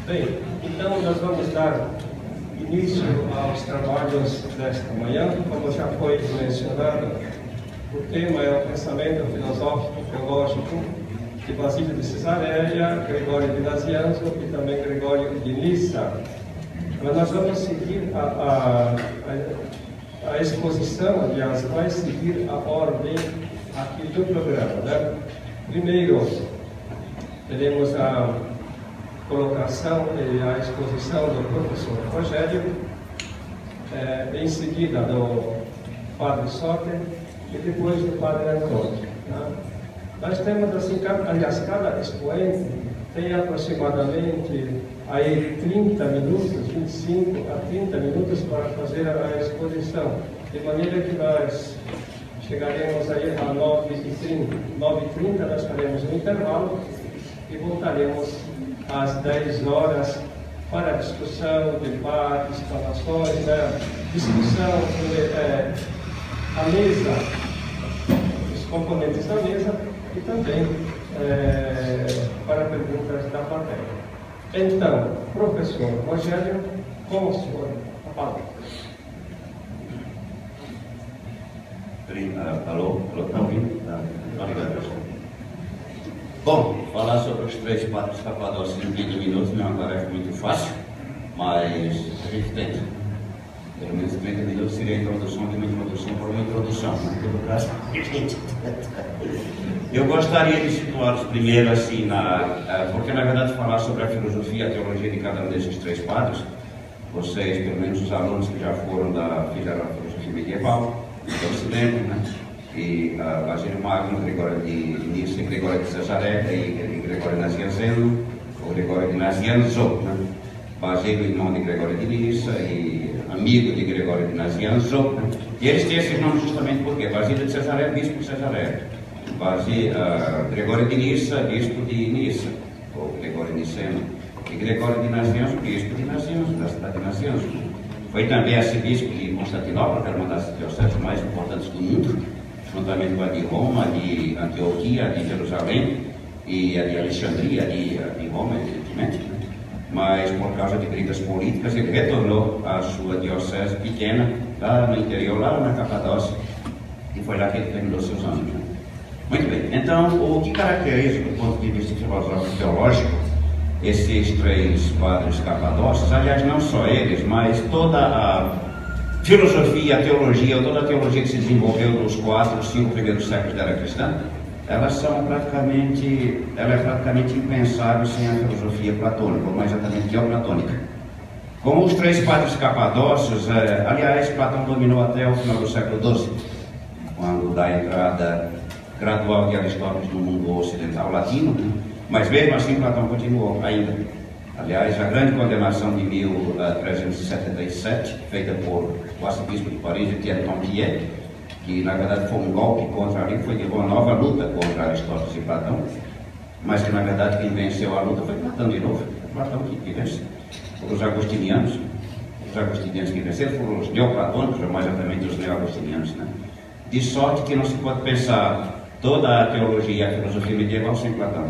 Bem, então nós vamos dar início aos trabalhos desta manhã. Como já foi mencionado, o tema é o pensamento filosófico teológico de Basílio de Cesareia, Gregório de Nazianzo e também Gregório de Nissa. Mas nós vamos seguir a exposição, aliás, vai seguir a ordem aqui do programa, né? Primeiro, teremos a colocação e a exposição do professor Rogério, em seguida do padre Soter e depois do padre Antônio. Né? Nós temos assim, aliás, cada expoente tem aproximadamente aí 30 minutos, 25 a 30 minutos para fazer a exposição, de maneira que nós chegaremos aí a 9h30. 9h30 nós faremos um intervalo e voltaremos às 10 horas para a discussão, debate, exclamações, né? Discussão sobre a mesa, os componentes da mesa e também para perguntas da plateia. Então, professor Rogério, com o senhor a palavra. Alô, estão ouvindo? Bom, falar sobre os três padres capadócios em 30 minutos não é uma tarefa muito fácil, mas a gente tenta. Pelo menos 30 minutos seria a introdução de uma introdução para uma introdução. Em todo caso, a gente tenta. Eu gostaria de situá-los primeiro assim, porque na verdade falar sobre a filosofia e a teologia de cada um desses três padres, vocês, pelo menos os alunos que já fizeram a filosofia medieval, então se lembram, né? E Basílio Magno, Gregório de Nissa, Gregório de Cesareia e Gregório Nazianzeno, ou Gregório de Nazianzo, né? Basílio, irmão de Gregório de Nissa e amigo de Gregório de Nazianzo, né? E eles têm esses nomes justamente porque Basílio de Cesareia, bispo de Cesareia, Gregório de Nissa, bispo de Nissa, ou Gregório Niceno, e Gregório de Nazianzo, bispo de Nazianzo, da cidade de Nazianzo. Foi também arcebispo de Constantinopla, que era uma das dioceses mais importantes do mundo, juntamente com a de Roma, de Antioquia, de Jerusalém e a de Alexandria, de Roma, evidentemente. Mas por causa de brigas políticas, ele retornou à sua diocese pequena, lá no interior, lá na Capadócia, e foi lá que ele terminou seus anos. Né? Muito bem, então, o que caracteriza, do ponto de vista filosófico teológico, esses três padres capadócios, aliás, não só eles, mas toda a filosofia, a teologia, toda a teologia que se desenvolveu nos 4, 5 primeiros séculos da era cristã, ela é praticamente impensável sem a filosofia platônica, ou mais exatamente neoplatônica. Como os três padres capadócios, aliás, Platão dominou até o final do século XII, quando da entrada gradual de Aristóteles no mundo ocidental latino, mas mesmo assim Platão continuou ainda. Aliás, a grande condenação de 1377, feita por o arcebispo de Paris, Etienne Tempier, que na verdade foi um golpe contra ali, foi uma nova luta contra Aristóteles e Platão, mas que na verdade quem venceu a luta foi Platão de novo. Platão que venceu. Foram os agostinianos que venceram, foram os neoplatônicos, ou mais exatamente os neo-agostinianos, né? De sorte que não se pode pensar toda a teologia e a filosofia medieval sem Platão.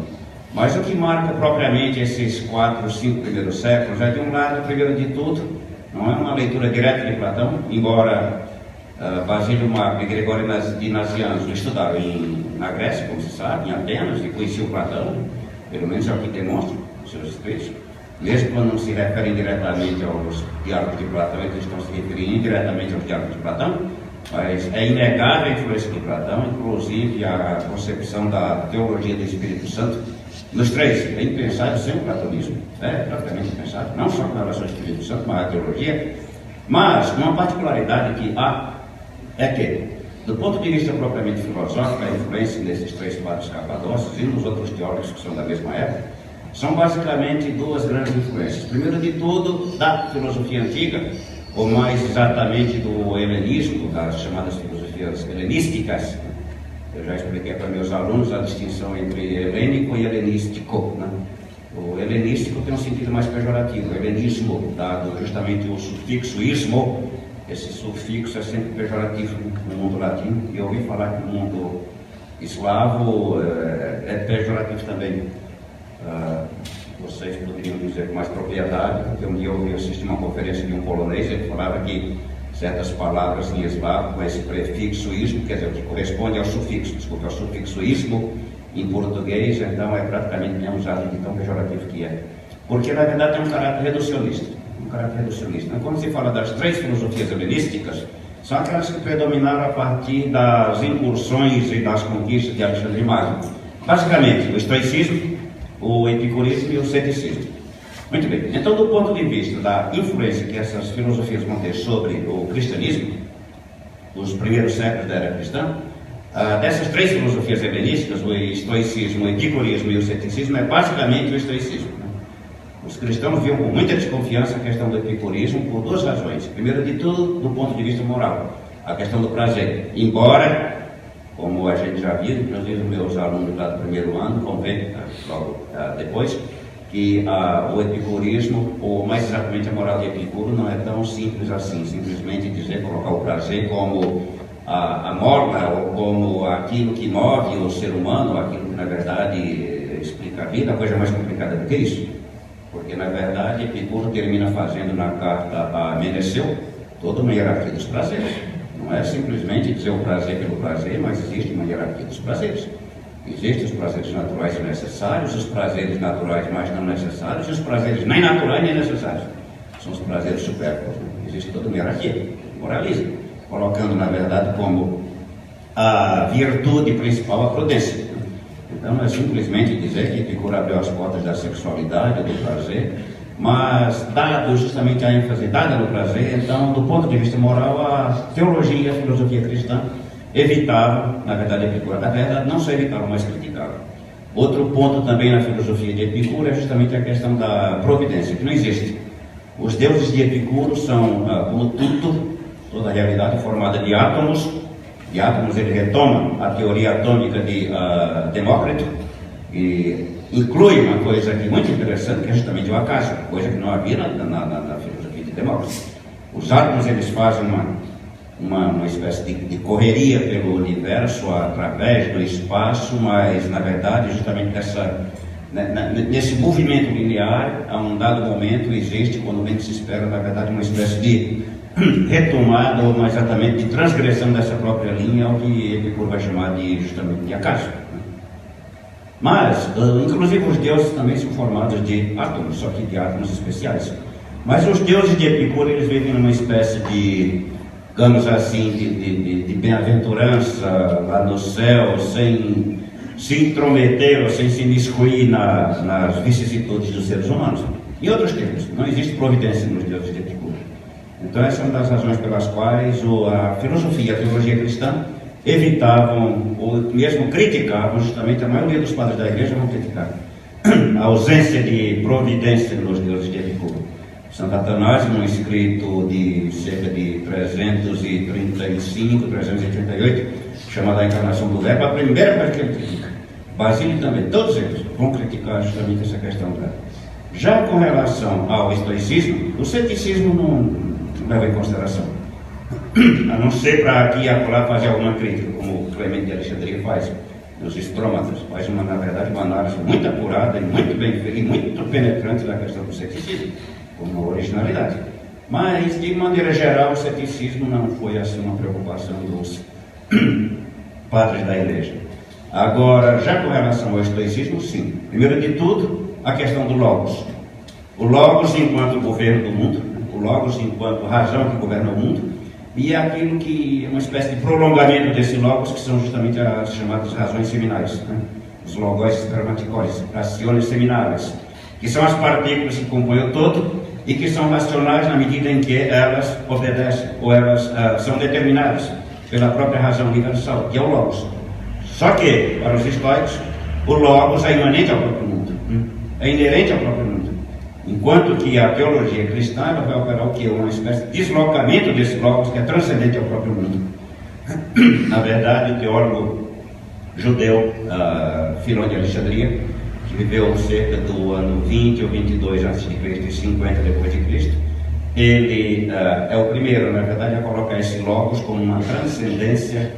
Mas o que marca propriamente esses 4, 5 primeiros séculos é, de um lado, primeiro de tudo, não é uma leitura direta de Platão, embora Basílio Magno e Gregório de Nazianzo estudaram na Grécia, como se sabe, em Atenas, e conheciam Platão, pelo menos é o que demonstram os seus escritos, mesmo quando não se referem diretamente aos diálogos de Platão, eles estão se referindo indiretamente aos diálogos de Platão, mas é inegável a influência de Platão, inclusive a concepção da teologia do Espírito Santo, nos três. É impensável sem o platonismo, é praticamente impensável, não só com relação ao Espírito Santo, mas a teologia. Mas uma particularidade que há é que, do ponto de vista propriamente filosófico, a influência desses três padres capadócios e nos outros teólogos que são da mesma época são basicamente duas grandes influências. Primeiro de tudo, da filosofia antiga, ou mais exatamente do helenismo, das chamadas filosofias helenísticas. Eu já expliquei para meus alunos a distinção entre helênico e helenístico, né? O helenístico tem um sentido mais pejorativo, o helenismo, dado justamente o sufixo ismo, esse sufixo é sempre pejorativo no mundo latino, e eu ouvi falar que no mundo eslavo é pejorativo também. vocês poderiam dizer com mais propriedade, porque um dia eu assisti uma conferência de um polonês, ele falava que certas palavras em eslavo com esse prefixo ismo, quer dizer, que corresponde ao sufixo ismo em português, então é praticamente nem usado de tão pejorativo que é. Porque na verdade tem um caráter reducionista. Então, quando se fala das três filosofias helenísticas, são aquelas que predominaram a partir das incursões e das conquistas de Alexandre Magno. Basicamente, o estoicismo, o epicurismo e o ceticismo. Muito bem, então do ponto de vista da influência que essas filosofias vão ter sobre o cristianismo, os primeiros séculos da era cristã, dessas três filosofias helenísticas, o estoicismo, o epicurismo e o ceticismo, é basicamente o estoicismo. Os cristãos viam com muita desconfiança a questão do epicurismo por duas razões. Primeiro de tudo, do ponto de vista moral, a questão do prazer. Embora, como a gente já viu, inclusive meus alunos lá do primeiro ano vão ver logo depois, que o epicurismo, ou mais exatamente a moral de Epicuro, não é tão simples assim, simplesmente dizer, colocar o prazer como a morna, ou como aquilo que move o ser humano, aquilo que na verdade explica a vida, a coisa mais complicada do que isso. Porque, na verdade, Epicuro termina fazendo na carta a Meneceu toda uma hierarquia dos prazeres. Não é simplesmente dizer o prazer pelo prazer, mas existe uma hierarquia dos prazeres. Existem os prazeres naturais e necessários, os prazeres naturais mas não necessários, e os prazeres nem naturais nem necessários. São os prazeres supérfluos. Existe toda uma hierarquia, moralismo, colocando, na verdade, como a virtude principal a prudência. Então, não é simplesmente dizer que Epicuro abriu as portas da sexualidade, do prazer, mas dado justamente a ênfase dada no prazer, então, do ponto de vista moral, a teologia e a filosofia cristã evitavam, na verdade, Epicuro. Na verdade, não só evitavam, mas criticavam. Outro ponto também na filosofia de Epicuro é justamente a questão da providência, que não existe. Os deuses de Epicuro são, como tudo, toda a realidade formada de átomos. De átomos ele retoma a teoria atômica de Demócrito e inclui uma coisa aqui muito interessante, que é justamente o acaso, coisa que não havia na filosofia de Demócrito. Os átomos eles fazem uma espécie de correria pelo universo através do espaço, mas na verdade justamente nesse movimento linear, a um dado momento existe, quando bem se espera, na verdade, uma espécie de retomada, ou mais exatamente de transgressão dessa própria linha, ao que Epicuro vai chamar justamente de acaso. Mas, inclusive os deuses também são formados de átomos, só que de átomos especiais. Mas os deuses de Epicuro, eles vivem numa espécie de, digamos assim, de bem-aventurança lá no céu, sem se intrometer ou sem se imiscuir nas vicissitudes dos seres humanos. Em outros termos, não existe providência nos deuses de Epicuro. Então essa é uma das razões pelas quais a filosofia e a teologia cristã evitavam, ou mesmo criticavam, justamente a maioria dos padres da igreja vão criticar a ausência de providência nos deuses de Epicuro. Santo Atanásio, num escrito de cerca de 335, 338, chamado A Encarnação do Verbo, a primeira coisa que ele critica. Basílio também, todos eles vão criticar justamente essa questão dela. Já com relação ao estoicismo, o ceticismo não leva em consideração, a não ser para aqui e acolá fazer alguma crítica, como o Clemente de Alexandria faz, nos Estrômatas, faz na verdade uma análise muito apurada e muito bem feita e muito penetrante da questão do ceticismo, com uma originalidade. Mas, de maneira geral, o ceticismo não foi assim uma preocupação dos padres da igreja. Agora, já com relação ao estoicismo, sim. Primeiro de tudo, a questão do Logos. O Logos enquanto governo do mundo, o Logos enquanto razão que governa o mundo, e aquilo que é uma espécie de prolongamento desse Logos, que são justamente as chamadas razões seminais, né? Os logos spermaticóis, raciones seminales, que são as partículas que compõem o todo e que são racionais na medida em que elas obedecem, ou elas são determinadas pela própria razão universal, que é o Logos. Só que, para os estoicos, o Logos é imanente ao próprio mundo, é inerente ao próprio mundo. Enquanto que a teologia cristã ela vai operar o quê? Uma espécie de deslocamento desse Logos que é transcendente ao próprio mundo. Na verdade, o teólogo judeu Filon de Alexandria, que viveu cerca do ano 20 ou 22 a.C. e 50 depois de Cristo, ele é o primeiro, na verdade, a colocar esse Logos como uma transcendência,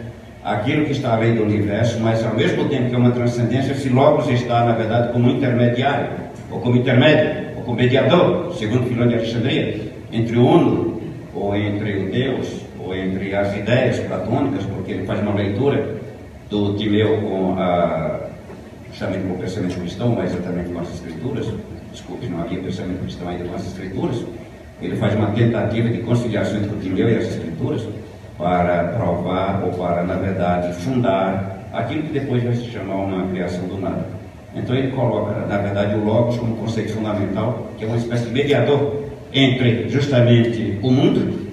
aquilo que está além do universo, mas ao mesmo tempo que é uma transcendência, esse Logos está, na verdade, como intermediário ou como intermédio, ou como mediador, segundo Filão de Alexandria, entre o uno, ou entre o Deus, ou entre as ideias platônicas, porque ele faz uma leitura do Timeu com justamente com o pensamento cristão, mas exatamente com as escrituras. Desculpe, não havia pensamento cristão ainda com as escrituras. Ele faz uma tentativa de conciliação entre o Timeu e as escrituras para provar, ou para, na verdade, fundar aquilo que depois vai se chamar uma criação do nada. Então ele coloca, na verdade, o Logos como conceito fundamental, que é uma espécie de mediador entre justamente o mundo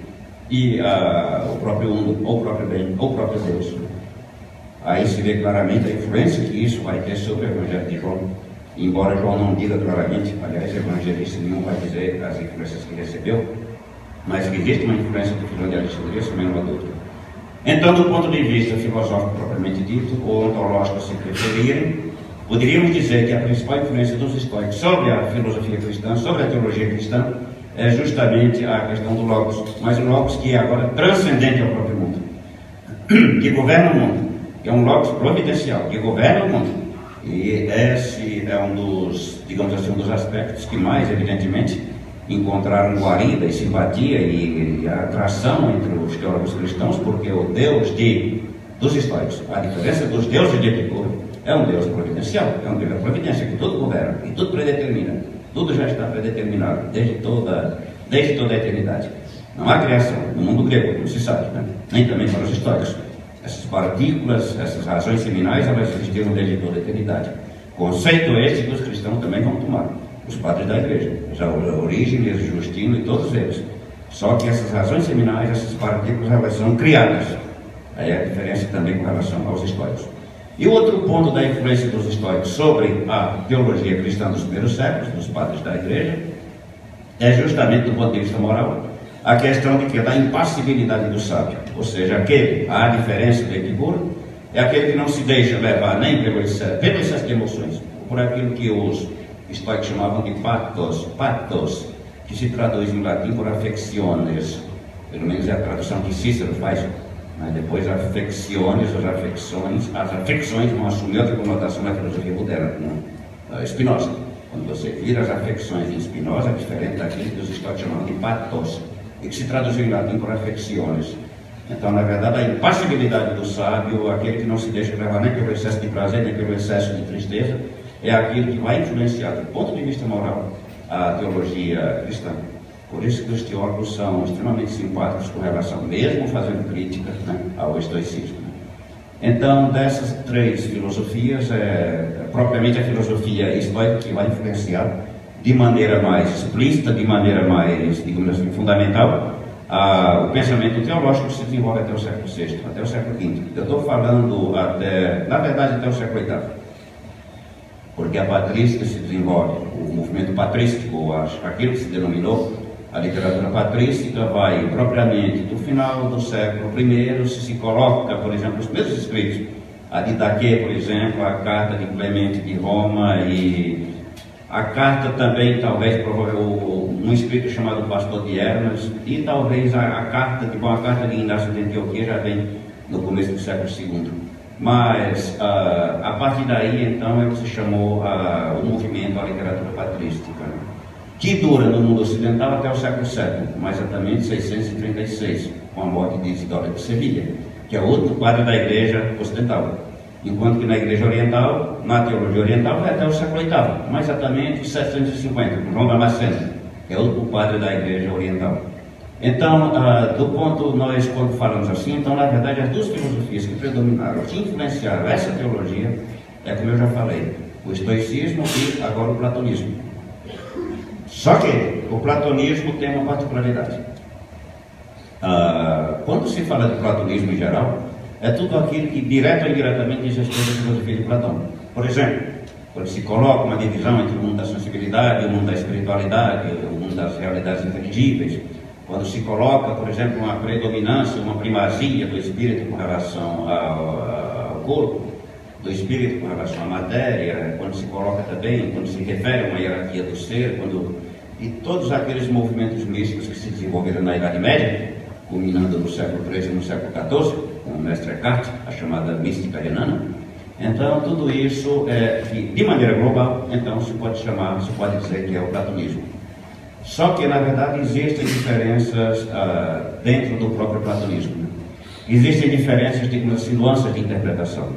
e o próprio mundo, ou o próprio bem, ou o próprio Deus. Aí se vê claramente a influência que isso vai ter sobre o Evangelho de João. Embora João não diga claramente, aliás, o evangelista nenhum vai dizer as influências que recebeu, mas que existe uma influência do Filão de Alexandria, isso não é uma dúvida. Então, do ponto de vista filosófico propriamente dito, ou ontológico, se preferirem, poderíamos dizer que a principal influência dos estoicos sobre a filosofia cristã, sobre a teologia cristã, é justamente a questão do Logos, mas o Logos que é agora transcendente ao próprio mundo, que governa o mundo, que é um Logos providencial, que governa o mundo. E esse é um dos, digamos assim, um dos aspectos que mais, evidentemente, encontraram guarida e simpatia e atração entre os teólogos cristãos, porque o Deus dos estoicos, a diferença dos deuses de Epicuro, é um Deus providencial, é um Deus da providência, que tudo governa e tudo predetermina, tudo já está predeterminado desde toda a eternidade. Não há criação no mundo grego, como se sabe, né? Nem também para os estoicos. Essas partículas, essas razões seminais, elas existiram desde toda a eternidade. Conceito este que os cristãos também vão tomar, os padres da igreja, já Orígenes, Justino e todos eles. Só que essas razões seminais, essas partículas, elas são criadas. Aí a diferença também com relação aos estoicos. E o outro ponto da influência dos estoicos sobre a teologia cristã dos primeiros séculos, dos padres da igreja, é justamente do ponto de vista moral, a questão de que da impassibilidade do sábio, ou seja, a diferença do Epicuro, é aquele que não se deixa levar nem pelo excesso de emoções, por aquilo que os estoicos chamavam de pathos, que se traduz em latim por affectiones, pelo menos é a tradução que Cícero faz, mas depois affectiones, as afecções vão assumir outra conotação na filosofia moderna, como Spinoza. Quando você vira as afecções em Spinoza, é diferente daquilo que os estoicos chamavam de pathos, e que se traduziu em latim por affectiones. Então, na verdade, a impassibilidade do sábio, aquele que não se deixa levar nem pelo excesso de prazer, nem pelo excesso de tristeza, é aquilo que vai influenciar, do ponto de vista moral, a teologia cristã. Por isso que os teólogos são extremamente simpáticos com relação, mesmo fazendo crítica, né, ao estoicismo. Então, dessas três filosofias, propriamente a filosofia estoica que vai influenciar de maneira mais explícita, de maneira mais, digamos assim, fundamental, o pensamento teológico se desenvolve até o século VI, até o século V. Eu estou falando na verdade, até o século VIII, porque a patrística se desenvolve, o movimento patrístico, ou aquilo que se denominou a literatura patrística, vai propriamente do final do século I, se coloca, por exemplo, os mesmos escritos, a Didaquê, por exemplo, a carta de Clemente de Roma e a carta também, talvez, um escrito chamado Pastor de Hermas, e talvez a carta de Inácio de Antioquia já vem no começo do século II. Mas, a partir daí, então, é o que se chamou o movimento, a literatura patrística, né? Que dura no mundo ocidental até o século VII, mais exatamente 636, com a morte de Isidoro de Sevilha, que é o último padre da igreja ocidental. Enquanto que na igreja oriental, na teologia oriental, vai até o século VIII, mais exatamente 750, com João Damasceno, que é o último padre da igreja oriental. Então, do ponto, nós quando falamos assim, então na verdade as duas filosofias que predominaram, que influenciaram essa teologia, como eu já falei, o estoicismo e agora o platonismo. Só que o platonismo tem uma particularidade. Quando se fala de platonismo em geral, é tudo aquilo que direto ou indiretamente diz respeito à filosofia de Platão. Por exemplo, quando se coloca uma divisão entre o mundo da sensibilidade, o mundo da espiritualidade, o mundo das realidades inteligíveis, quando se coloca, por exemplo, uma predominância, uma primazia do espírito com relação ao corpo, do espírito com relação à matéria, quando se coloca também, quando se refere a uma hierarquia do ser, e todos aqueles movimentos místicos que se desenvolveram na Idade Média, culminando no século XIII e no século XIV, com o mestre Eckhart, a chamada mística renana, Então, tudo isso, de maneira global, então se pode dizer que é o platonismo. Só que, na verdade, existem diferenças dentro do próprio platonismo. Né? Existem diferenças, digamos assim, nuances de interpretação.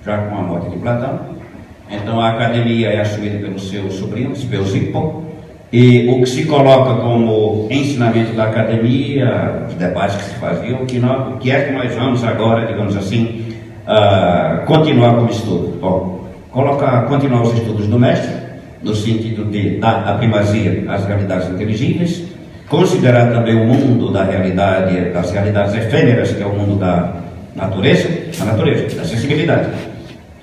Já com a morte de Platão, então a academia é assumida pelo seu sobrinho, Speusipo, e o que se coloca como ensinamento da academia, os debates que se faziam, o que é que nós vamos agora, digamos assim, continuar como estudo? Bom, continuar os estudos do mestre, no sentido de dar a primazia às realidades inteligíveis, considerar também o mundo das realidades efêmeras, que é o mundo da natureza, da sensibilidade.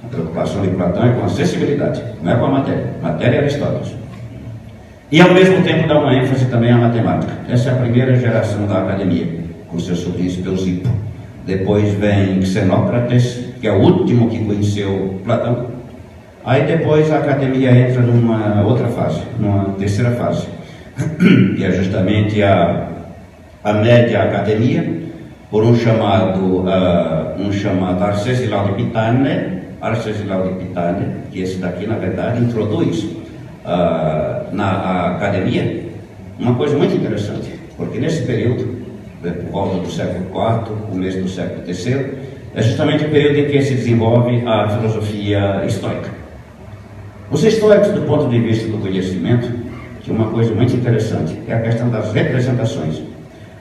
A preocupação de Platão é com a sensibilidade, não é com a matéria. Matéria é Aristóteles. E ao mesmo tempo dá uma ênfase também à matemática. Essa é a primeira geração da academia, com seu sobrinho Speusipo. Depois vem Xenócrates, que é o último que conheceu Platão. Aí depois a academia entra numa outra fase, numa terceira fase, que é justamente a média academia, por um chamado Arcesilau de Pitane, que esse daqui, na verdade, introduz na academia uma coisa muito interessante, porque nesse período, por volta do século IV, começo do século III, é justamente o período em que se desenvolve a filosofia estoica. Os estoicos, do ponto de vista do conhecimento, tinha uma coisa muito interessante, que é a questão das representações.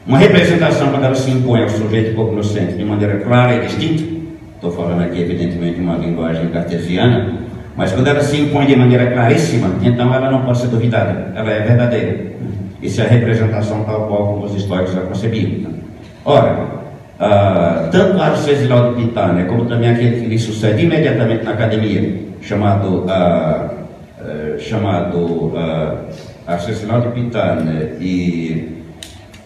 Uma representação, quando ela se impõe ao sujeito cognoscente de maneira clara e distinta, estou falando aqui evidentemente uma linguagem cartesiana, mas quando ela se impõe de maneira claríssima, então ela não pode ser duvidada, ela é verdadeira. Isso é a representação tal qual como os estoicos a concebiam. Ora, tanto Arcesilau de Pitane, como também aquele que lhe sucede imediatamente na academia, chamado Arcesilau de Pitane, e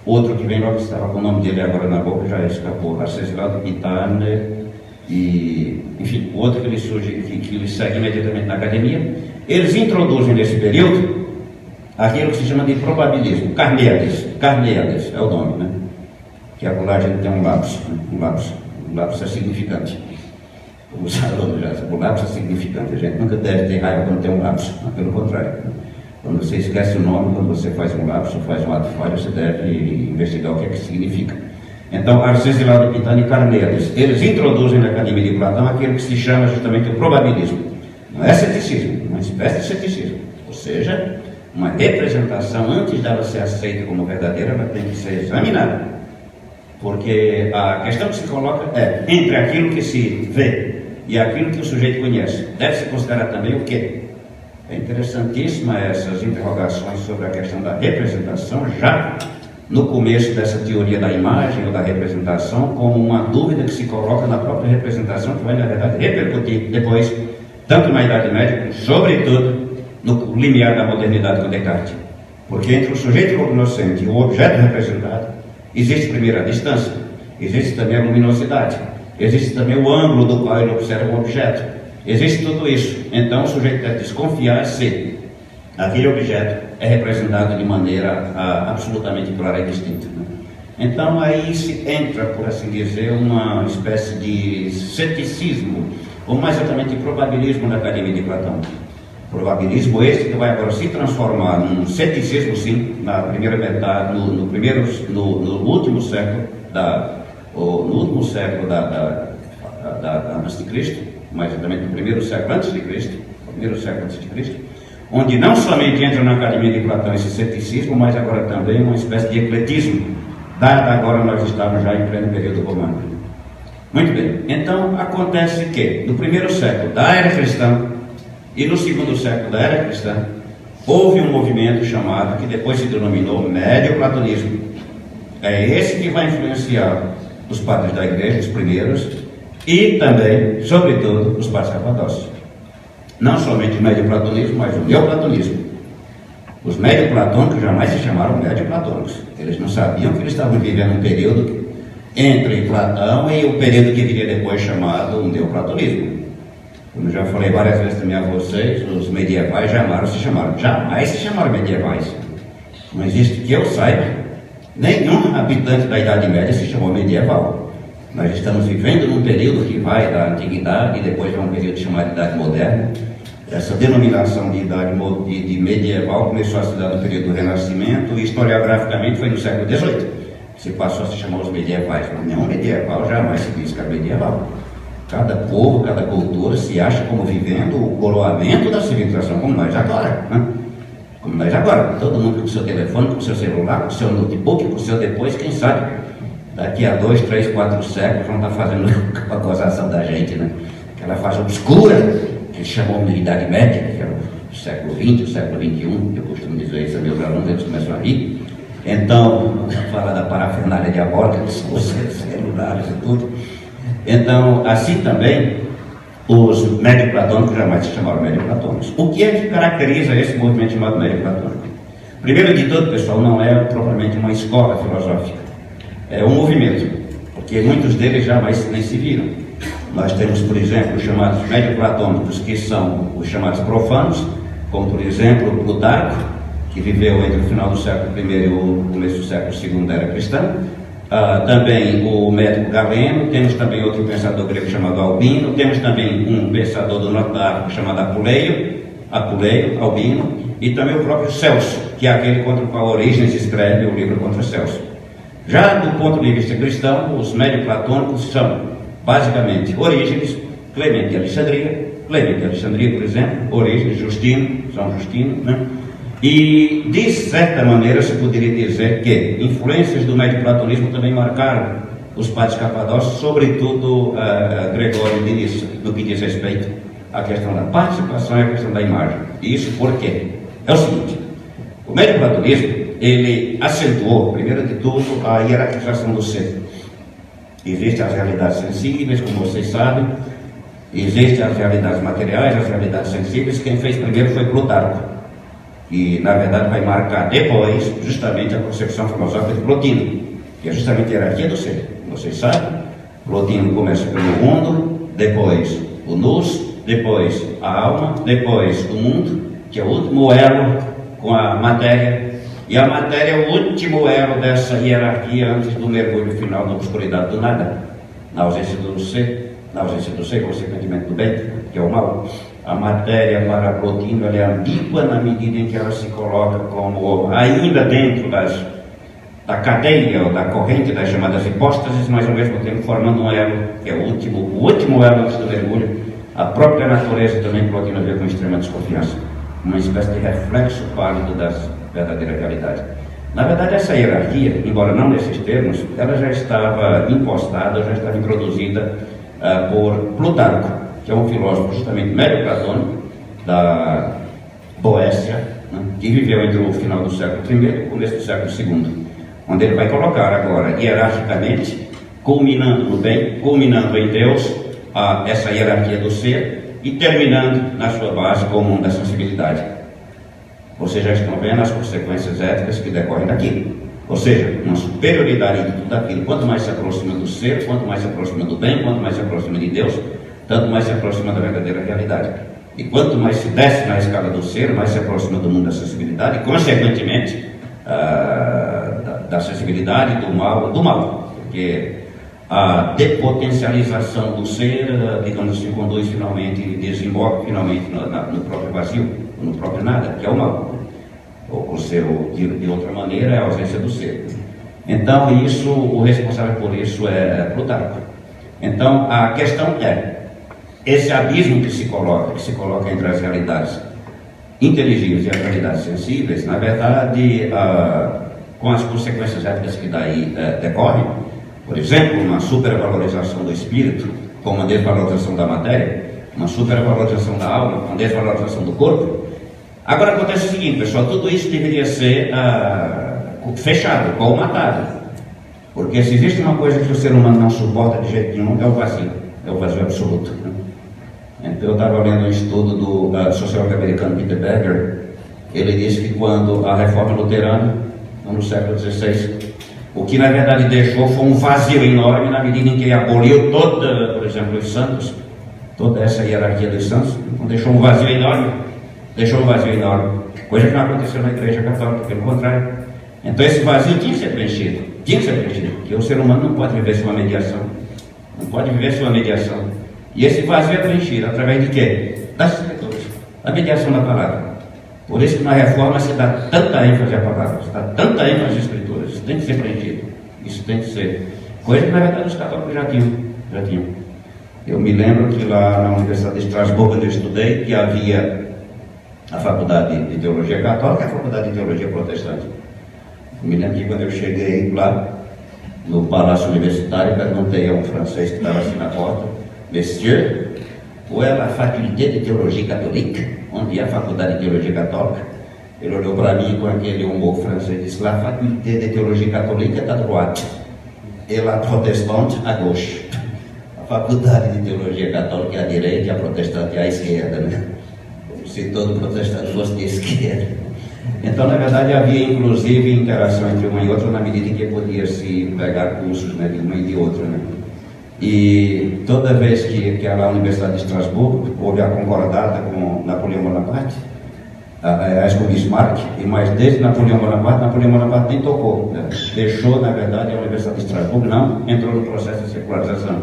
outro que vem logo, estava com o nome dele agora na boca, já escapou, Arcesilau de Pitane, e, enfim, o outro que lhe surge, que lhe segue imediatamente na academia, eles introduzem nesse período aquilo que se chama de probabilismo, Carneades é o nome, né? Que a gente tem um lapso é significante. Os alunos já sabem, o lapso é significante, a gente nunca deve ter raiva quando tem um lapso, pelo contrário. Quando você esquece o nome, quando você faz um lapso, faz um ato falho, você deve investigar o que é que significa. Então, Arcesilau de Pitane e Carneades, eles introduzem na Academia de Platão aquilo que se chama justamente o probabilismo. Não é ceticismo, uma espécie de ceticismo. Ou seja, uma representação, antes dela ser aceita como verdadeira, ela tem que ser examinada. Porque a questão que se coloca é entre aquilo que se vê e aquilo que o sujeito conhece. Deve-se considerar também o quê? É interessantíssima essas interrogações sobre a questão da representação, já no começo dessa teoria da imagem ou da representação, como uma dúvida que se coloca na própria representação, que vai, na verdade, repercutir depois, tanto na Idade Média, como, sobretudo, no limiar da modernidade com Descartes. Porque entre o sujeito cognoscente e o objeto representado, existe primeiro a distância, existe também a luminosidade, existe também o ângulo do qual ele observa o objeto, existe tudo isso. Então o sujeito deve desconfiar se aquele objeto é representado de maneira absolutamente clara e distinta. Né? Então aí se entra, por assim dizer, uma espécie de ceticismo, ou mais exatamente probabilismo na Academia de Platão. Probabilismo este que vai agora se transformar num ceticismo, sim, na primeira metade, no último século antes de Cristo, mais exatamente no primeiro século antes de Cristo, onde não somente entra na Academia de Platão esse ceticismo, mas agora também uma espécie de ecletismo, dado agora nós estamos já em pleno período romano. Muito bem, então acontece que no primeiro século da era cristã e no segundo século da era cristã, houve um movimento chamado, que depois se denominou médio-platonismo. É esse que vai influenciar os padres da igreja, os primeiros, e também, sobretudo, os padres capadócios. Não somente o médio-platonismo, mas o neoplatonismo. Os médio-platônicos jamais se chamaram médio-platônicos. Eles não sabiam que eles estavam vivendo um período entre Platão e o período que viria depois chamado neoplatonismo. Como já falei várias vezes também a vocês, os medievais jamais se chamaram medievais. Não existe que eu saiba, nenhum habitante da Idade Média se chamou medieval. Nós estamos vivendo num período que vai da antiguidade e depois vai um período chamado Idade Moderna. Essa denominação de idade de medieval começou a se dar no período do Renascimento e historiograficamente foi no século XVIII. Se passou a se chamar os medievais. Não, medieval jamais se diz que é medieval. Cada povo, cada cultura se acha como vivendo o coroamento da civilização, como nós agora, né? Como nós agora. Todo mundo com o seu telefone, com o seu celular, com o seu notebook, com o seu depois, quem sabe, daqui a 2, 3, 4 séculos vão estar fazendo a gozação da gente, né? Aquela fase obscura, que eles chamam de Idade Média, que é o século XX, o século XXI, eu costumo dizer isso a meus alunos, eles começam a rir. Então, fala da parafernália diabólica, que são os celulares e tudo. Então, assim também, os médio-platônicos jamais se chamaram médio-platônicos. O que é que caracteriza esse movimento chamado médio-platônico? Primeiro de tudo, pessoal, não é propriamente uma escola filosófica. É um movimento, porque muitos deles jamais nem se viram. Nós temos, por exemplo, os chamados médio-platônicos, que são os chamados profanos, como, por exemplo, Plutarco, que viveu entre o final do século I e o começo do século II da era cristã. Também o médico Galeno, temos também outro pensador grego chamado Albino, temos também um pensador do norte da África chamado Apuleio, Albino, e também o próprio Celso, que é aquele contra o qual Orígenes escreve o livro contra Celso. Já do ponto de vista cristão, os médio-platônicos são basicamente Orígenes, Clemente de Alexandria, por exemplo, Orígenes, Justino, São Justino, né? E, de certa maneira, se poderia dizer que influências do médio-platonismo também marcaram os padres capadócios, sobretudo Gregório de Nissa, no que diz respeito à questão da participação e à questão da imagem. E isso por quê? É o seguinte, o médio-platonismo, ele acentuou, primeiro de tudo, a hierarquização do ser. Existem as realidades sensíveis, como vocês sabem, existem as realidades materiais, as realidades sensíveis. Quem fez primeiro foi Plutarco, e na verdade vai marcar depois justamente a concepção filosófica de Plotino, que é justamente a hierarquia do ser. Vocês sabem, Plotino começa pelo mundo, depois o nous, depois a alma, depois o mundo, que é o último elo com a matéria, e a matéria é o último elo dessa hierarquia antes do mergulho final da obscuridade do nada, na ausência do ser, consequentemente do bem, que é o mal. A matéria para Plotino ela é ambígua na medida em que ela se coloca como ainda dentro da cadeia ou da corrente das chamadas hipóstases, mas ao mesmo tempo formando um elo, que é o último elo antes do mergulho. A própria natureza também Plotino vê com extrema desconfiança, uma espécie de reflexo pálido da verdadeira realidade. Na verdade, essa hierarquia, embora não nesses termos, ela já estava impostada, já estava introduzida por Plutarco, que é um filósofo justamente médio-platônico da Boécia, né, que viveu entre o final do século I e o começo do século II, onde ele vai colocar agora, hierarquicamente, culminando no bem, culminando em Deus, essa hierarquia do ser, e terminando na sua base com o mundo da sensibilidade. Vocês já estão vendo as consequências éticas que decorrem daquilo. Ou seja, uma superioridade de tudo aquilo. Quanto mais se aproxima do ser, quanto mais se aproxima do bem, quanto mais se aproxima de Deus, tanto mais se aproxima da verdadeira realidade. E quanto mais se desce na escala do ser, mais se aproxima do mundo da sensibilidade e, consequentemente, da sensibilidade, do mal. Porque a depotencialização do ser, digamos assim, conduz finalmente, desemboca finalmente no próprio vazio, no próprio nada, que é o mal. Ou ser, de outra maneira, é a ausência do ser. Então, o responsável por isso é Plutarco. Então, a questão é, esse abismo que se coloca entre as realidades inteligíveis e as realidades sensíveis, na verdade, com as consequências éticas que daí decorrem, por exemplo, uma supervalorização do espírito, com uma desvalorização da matéria, uma supervalorização da alma, uma desvalorização do corpo. Agora acontece o seguinte, pessoal, tudo isso deveria ser fechado, colmatado, porque se existe uma coisa que o ser humano não suporta de jeito nenhum, é o vazio absoluto. Então, eu estava lendo um estudo do sociólogo americano Peter Berger. Ele disse que quando a reforma luterana, no século XVI, o que na verdade deixou foi um vazio enorme na medida em que ele aboliu toda, por exemplo, os santos, toda essa hierarquia dos santos, deixou um vazio enorme, coisa que não aconteceu na Igreja Católica, pelo contrário. Então esse vazio tinha que ser preenchido, porque o ser humano não pode viver sem uma mediação. Não pode viver sem uma mediação. E esse vazio é preenchido através de quê? Das escrituras. A mediação da palavra. Por isso que na reforma se dá tanta ênfase à palavra, se dá tanta ênfase às escrituras. Isso tem que ser preenchido. Isso tem que ser. Coisa que na verdade os católicos já tinham. Eu me lembro que lá na Universidade de Estrasburgo, onde eu estudei, que havia a Faculdade de Teologia Católica e a Faculdade de Teologia Protestante. Eu me lembro que quando eu cheguei lá, no Palácio Universitário, perguntei a um francês que estava assim na porta: Monsieur, où est la faculté de Théologie Catholique? Onde é a Faculdade de Teologia Católica? Ele olhou para mim com aquele humor francês e disse: La faculté de Théologie Catholique est à droite et la protestante à gauche. A Faculdade de Teologia Católica é à direita e a protestante é à esquerda, né? Como se todo protestante fosse de esquerda. Então, na verdade, havia inclusive interação entre uma e outra na medida em que podia-se pegar cursos, né, de uma e de outra, né? E toda vez que a Universidade de Estrasburgo houve a concordata com Napoleão Bonaparte, com Bismarck, mas desde Napoleão Bonaparte nem tocou, né? Deixou, na verdade, a Universidade de Estrasburgo, não entrou no processo de secularização.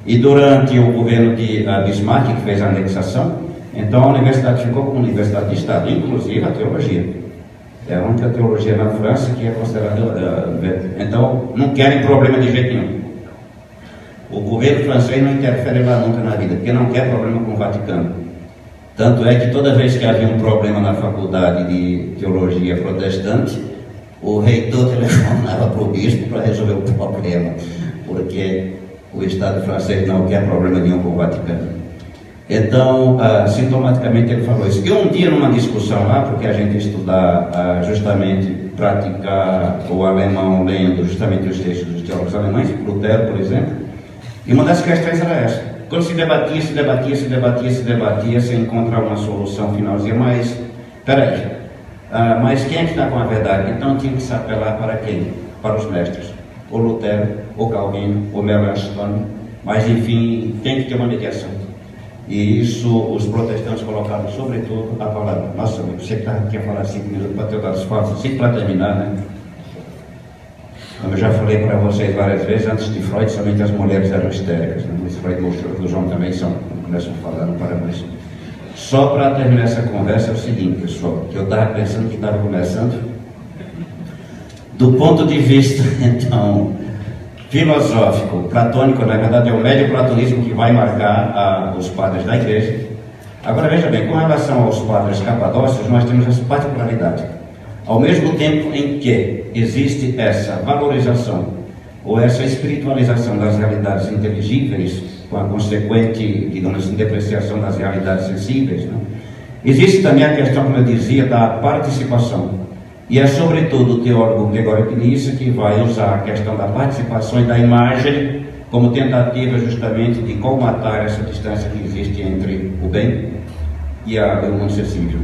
E durante o governo de Bismarck, que fez a anexação, então a universidade ficou como universidade de Estado, inclusive a teologia. É a única teologia na França que é considerada. Então não querem problema de jeito nenhum. O governo francês não interfere lá nunca na vida, porque não quer problema com o Vaticano. Tanto é que toda vez que havia um problema na faculdade de teologia protestante, o reitor telefonava para o bispo para resolver o problema, porque o Estado francês não quer problema nenhum com o Vaticano. Então, sintomaticamente ele falou isso. E um dia numa discussão lá, porque a gente ia estudar justamente praticar o alemão lendo justamente os textos dos teólogos alemães, Lutero, por exemplo, e uma das questões era essa. Quando se debatia, se encontrar uma solução final, dizia: mas, peraí, mas quem é que está com a verdade? Então tinha que se apelar para quem? Para os mestres. O Lutero, o Calvino, o Melanchthon, mas enfim, tem que ter uma mediação. E isso os protestantes colocaram sobretudo a palavra. Nossa, você que quer falar 5 minutos para ter dado espaço, 5 para terminar, né? Como eu já falei para vocês várias vezes, antes de Freud, somente as mulheres eram histéricas, né? Mas Freud mostrou que os homens também são, começam a falar, não para mais. Só para terminar essa conversa é o seguinte, pessoal, que eu estava pensando que estava começando. Do ponto de vista, então, filosófico, platônico, na verdade é o médio platonismo que vai marcar os padres da igreja. Agora veja bem, com relação aos padres capadócios, nós temos essa particularidade. Ao mesmo tempo em que existe essa valorização ou essa espiritualização das realidades inteligíveis, com a consequente, digamos assim, depreciação das realidades sensíveis, né? Existe também a questão, como eu dizia, da participação. E é sobretudo o teólogo Gregório de Nyssa que vai usar a questão da participação e da imagem como tentativa justamente de colmatar essa distância que existe entre o bem e o mundo sensível.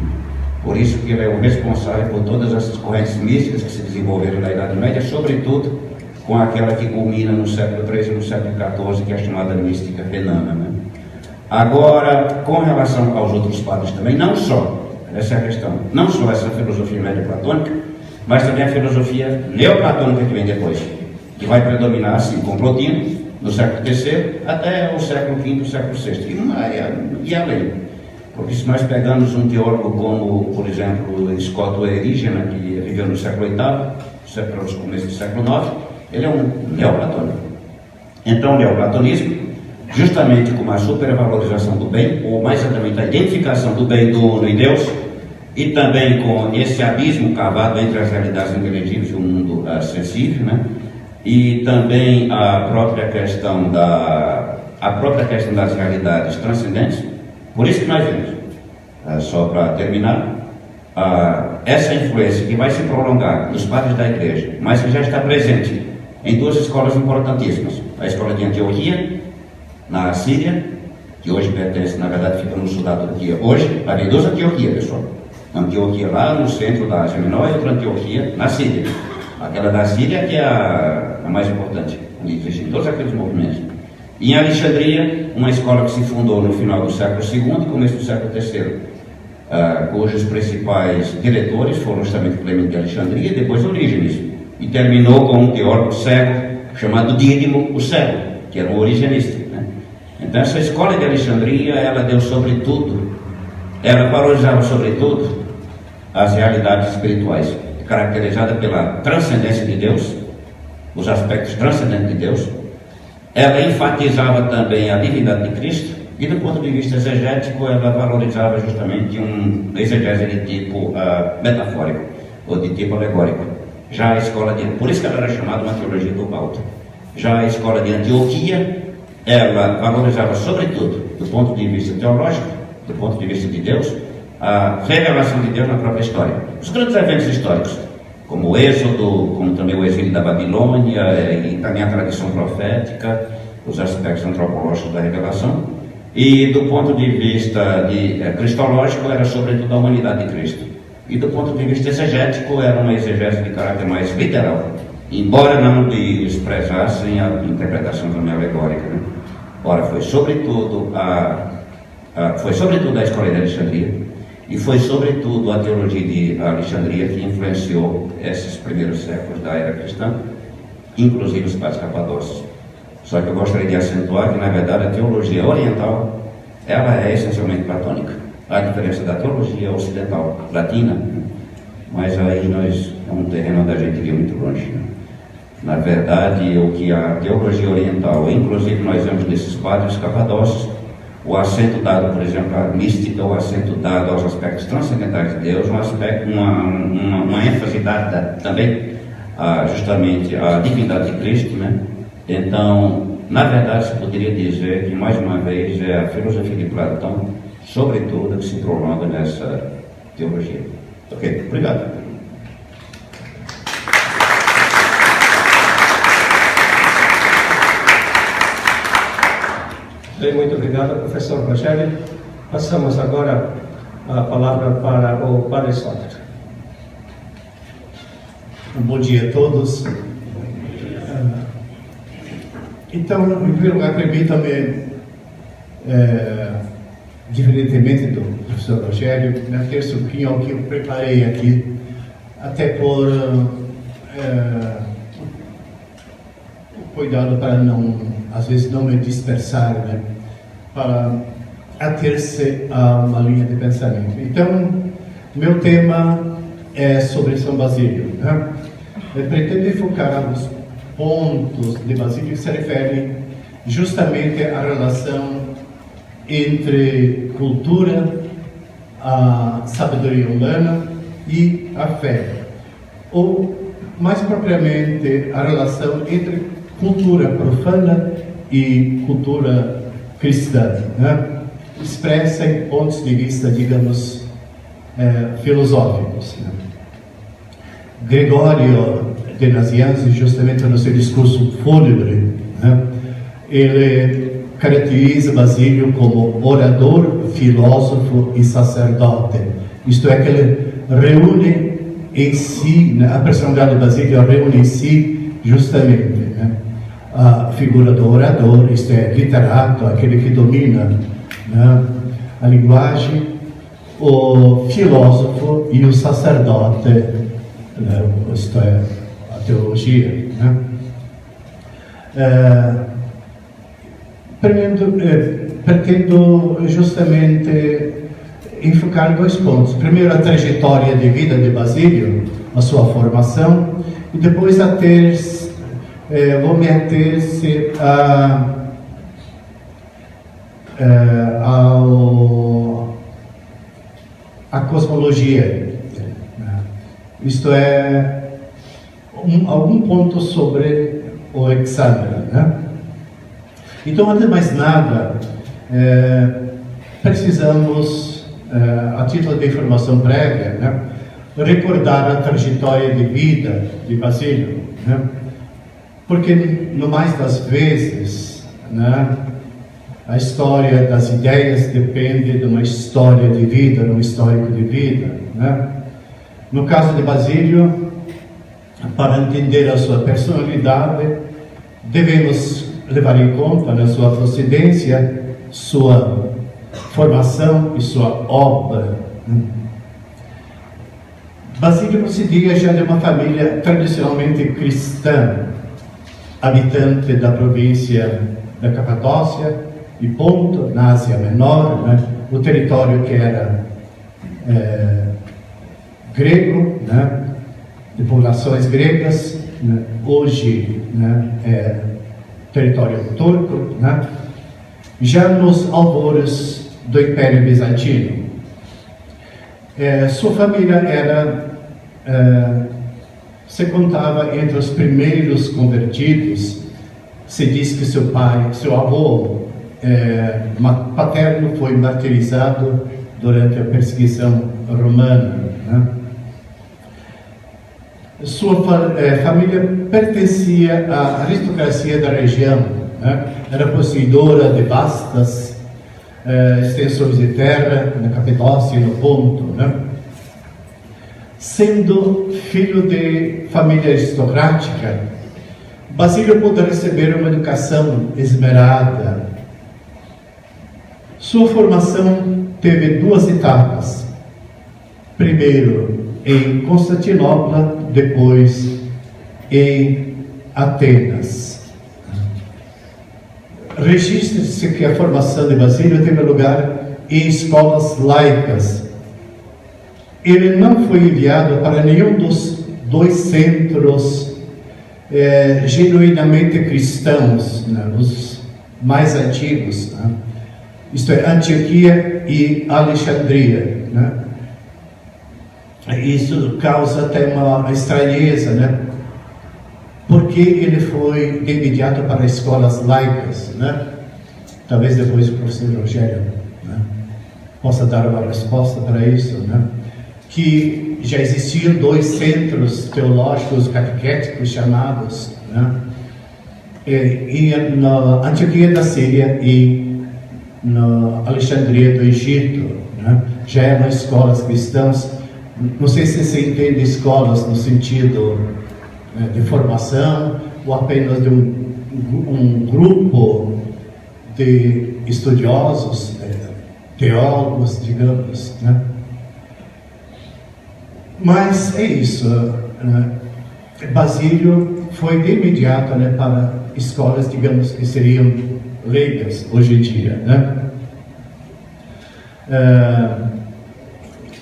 Por isso que ele é o responsável por todas essas correntes místicas que se desenvolveram na Idade Média, sobretudo com aquela que culmina no século XIII e no século XIV, que é a chamada mística renana, né? Agora, com relação aos outros padres também, não só, essa é a questão, não só essa filosofia médio-platônica, mas também a filosofia neoplatônica que vem depois, que vai predominar, assim, com Plotino, no século III, até o século V, o século VI, e além. Porque se nós pegamos um teólogo como, por exemplo, Scott Erigenes, que viveu no século VIII, para os começos do século IX, ele é um neoplatônico. Então, o neoplatonismo, justamente com a supervalorização do bem, ou mais exatamente a identificação do bem do uno em Deus, e também com esse abismo cavado entre as realidades inteligíveis e o mundo sensível, né? E também a própria questão das realidades transcendentes. Por isso que nós vemos, só para terminar, essa influência que vai se prolongar nos padres da igreja, mas que já está presente em duas escolas importantíssimas: a escola de Antioquia, na Síria, que hoje pertence, na verdade, fica no sul da Turquia. Hoje, havia duas Antioquia, pessoal. Antioquia lá no centro da Ásia Menor e outra Antioquia na Síria. Aquela da Síria que é a mais importante, onde existem todos aqueles movimentos. E em Alexandria, uma escola que se fundou no final do século II e começo do século III, cujos principais diretores foram justamente Clemente de Alexandria e depois Orígenes. E terminou com um teólogo cego chamado Dídimo o Cego, que era um origenista, né? Então essa escola de Alexandria, ela deu sobretudo, ela valorizava sobretudo as realidades espirituais, caracterizada pela transcendência de Deus, os aspectos transcendentes de Deus. Ela enfatizava também a divindade de Cristo, e do ponto de vista exegético, ela valorizava justamente uma exegese de tipo metafórico, ou de tipo alegórico. Já a escola por isso que ela era chamada uma teologia do alto. Já a escola de Antioquia, ela valorizava sobretudo, do ponto de vista teológico, do ponto de vista de Deus, a revelação de Deus na própria história. Os grandes eventos históricos, como o Êxodo, como também o exílio da Babilônia, e também a tradição profética, os aspectos antropológicos da revelação. E do ponto de vista cristológico, era sobretudo a humanidade de Cristo. E do ponto de vista exegético, era uma exegese de caráter mais literal, embora não desprezassem a interpretação também alegórica, né? Ora, foi sobretudo a escola de Alexandria, e foi sobretudo a teologia de Alexandria que influenciou esses primeiros séculos da era cristã, inclusive os padres capadócios. Só que eu gostaria de acentuar que, na verdade, a teologia oriental, ela é essencialmente platônica. A diferença da teologia ocidental, latina, mas aí é um terreno onde a gente iria muito longe, né? Na verdade, o que a teologia oriental, inclusive nós vemos nesses padres capadócios, o acento dado, por exemplo, à mística, o acento dado aos aspectos transcendentais de Deus, uma ênfase dada também justamente à divindade de Cristo, né? Então, na verdade, se poderia dizer que, mais uma vez, é a filosofia de Platão, sobretudo, que se prolonga nessa teologia. Ok, obrigado. Bem, muito obrigado, professor Rogério. Passamos agora a palavra para o Padre Sócrates. Bom dia a todos. Então, em primeiro lugar, permita-me, diferentemente do professor Rogério, ter sua opinião que eu preparei aqui, até por cuidado para não, às vezes, não me dispersar, né, para ater-se a uma linha de pensamento. Então, meu tema é sobre São Basílio, né? Eu pretendo focar alguns pontos de Basílio que se referem justamente à relação entre cultura, a sabedoria humana e a fé, ou mais propriamente a relação entre cultura profana e cultura cristã, né? Expressa em pontos de vista, digamos, filosóficos, né? Gregório de Nazianze, justamente no seu discurso fúnebre, né, ele caracteriza Basílio como orador, filósofo e sacerdote. Isto é, que ele reúne em si, né, a personalidade de Basílio reúne em si justamente, né, a figura do orador, isto é, literato, aquele que domina, né, a linguagem, o filósofo e o sacerdote, né, isto é, a teologia, né? Pretendo justamente enfocar dois pontos. Primeiro, a trajetória de vida de Basílio, a sua formação, e depois vou me ater-se à cosmologia, né? Isto é, algum ponto sobre o Alexandre, né? Então, antes de mais nada, precisamos, a título de informação prévia, né, recordar a trajetória de vida de Basílio, né? Porque, no mais das vezes, né, a história das ideias depende de uma história de vida, de um histórico de vida, né? No caso de Basílio, para entender a sua personalidade, devemos levar em conta, na sua procedência, sua formação e sua obra. Basílio procedia já de uma família tradicionalmente cristã. habitante da província da Capadócia e Ponto, na Ásia Menor, né? O território que era grego, né? De populações gregas, né? Hoje, né? É território turco, né? Já nos alvores do Império Bizantino. Sua família era, se contava entre os primeiros convertidos. Se diz que seu avô paterno foi martirizado durante a perseguição romana, né? Sua família pertencia à aristocracia da região, né? Era possuidora de vastas extensões de terra na Capadócia e no Ponto, né? Sendo filho de família aristocrática, Basílio pôde receber uma educação esmerada. Sua formação teve duas etapas. Primeiro em Constantinopla, depois em Atenas. Registra-se que a formação de Basílio teve lugar em escolas laicas. Ele não foi enviado para nenhum dos dois centros genuinamente cristãos, né, os mais antigos, né? Isto é, Antioquia e Alexandria, né? Isso causa até uma estranheza, né? Porque ele foi de imediato para escolas laicas, né? Talvez depois o professor Rogério, né, possa dar uma resposta para isso, né? Que já existiam dois centros teológicos catequéticos chamados, né? Na Antioquia da Síria e na Alexandria do Egito, né? Já eram escolas cristãs. Não sei se se entende escolas no sentido, né, de formação ou apenas de um grupo de estudiosos, teólogos, digamos, né? Mas é isso, né? Basílio foi de imediato, né, para escolas, digamos, que seriam leigas hoje em dia, né?